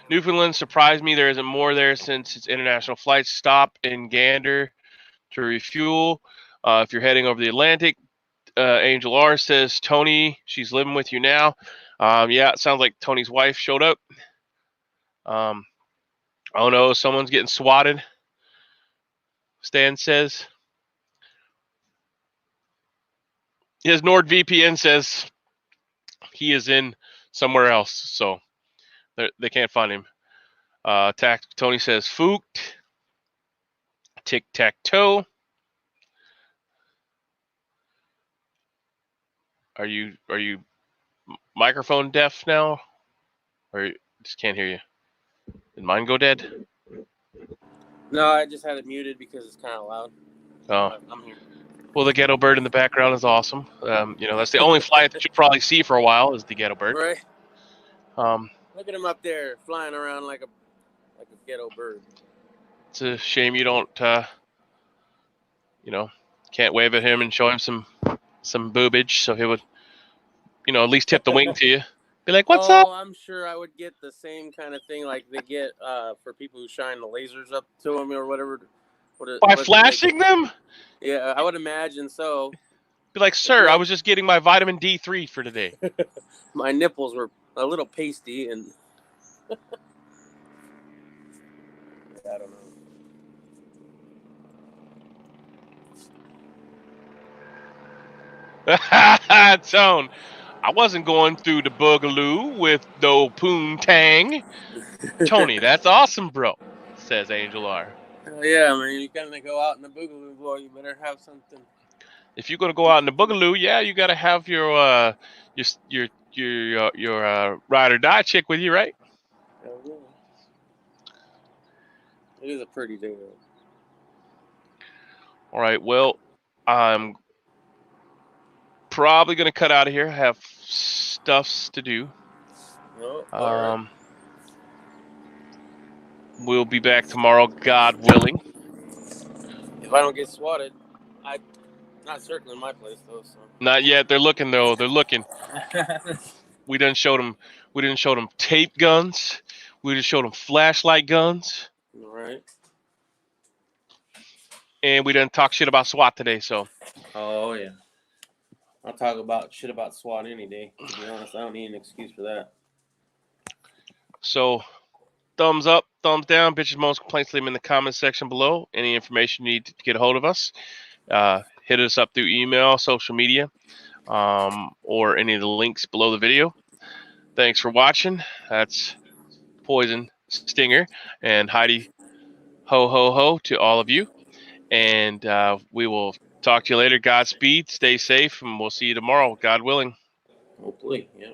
Newfoundland surprised me. There isn't more there since its international flights stopped in Gander to refuel. If you're heading over the Atlantic, Angel R says, Tony, she's living with you now. Yeah, it sounds like Tony's wife showed up. Oh no, someone's getting swatted. Stan says. His NordVPN says he is in somewhere else, so they can't find him. Tony says fooked. Tic-tac-toe. Are you microphone deaf now? Or just can't hear you? Did mine go dead? No, I just had it muted because it's kind of loud. Oh. But I'm here. Well, the ghetto bird in the background is awesome. That's the only flight that you'll probably see for a while is the ghetto bird. Right. Um, Look at him up there flying around like a ghetto bird. It's a shame you don't, can't wave at him and show him some boobage, so he would, at least tip the wing to you. Be like, what's up? I'm sure I would get the same kind of thing like they get for people who shine the lasers up to them or whatever. By flashing them? Yeah, I would imagine so. Be like, sir, I was just getting my vitamin D3 for today. My nipples were a little pasty and I don't know. Tone, I wasn't going through the boogaloo with no poontang. Tony, that's awesome, bro, says Angel R. Yeah, man, you gotta go out in the boogaloo, boy. You better have something. If you're gonna go out in the boogaloo, yeah, you gotta have your ride or die chick with you, right? Oh, yeah. It is a pretty day, though. All right, well, I'm probably gonna cut out of here. I have stuffs to do. Oh, all right. We'll be back tomorrow, God willing. If I don't get swatted, I'm not circling my place though. So. Not yet. They're looking though. They're looking. We didn't show them tape guns. We just showed them flashlight guns. All right. And we didn't talk shit about SWAT today. So. Oh yeah. I'll talk about shit about SWAT any day. To be honest, I don't need an excuse for that. So, thumbs up, thumbs down. Bitches, most complaints, leave them in the comment section below. Any information you need to get a hold of us. hit us up through email, social media, or any of the links below the video. Thanks for watching. That's Poison Stinger and Heidi. Ho, ho, ho to all of you. And we will talk to you later. Godspeed. Stay safe. And we'll see you tomorrow, God willing. Hopefully, yeah.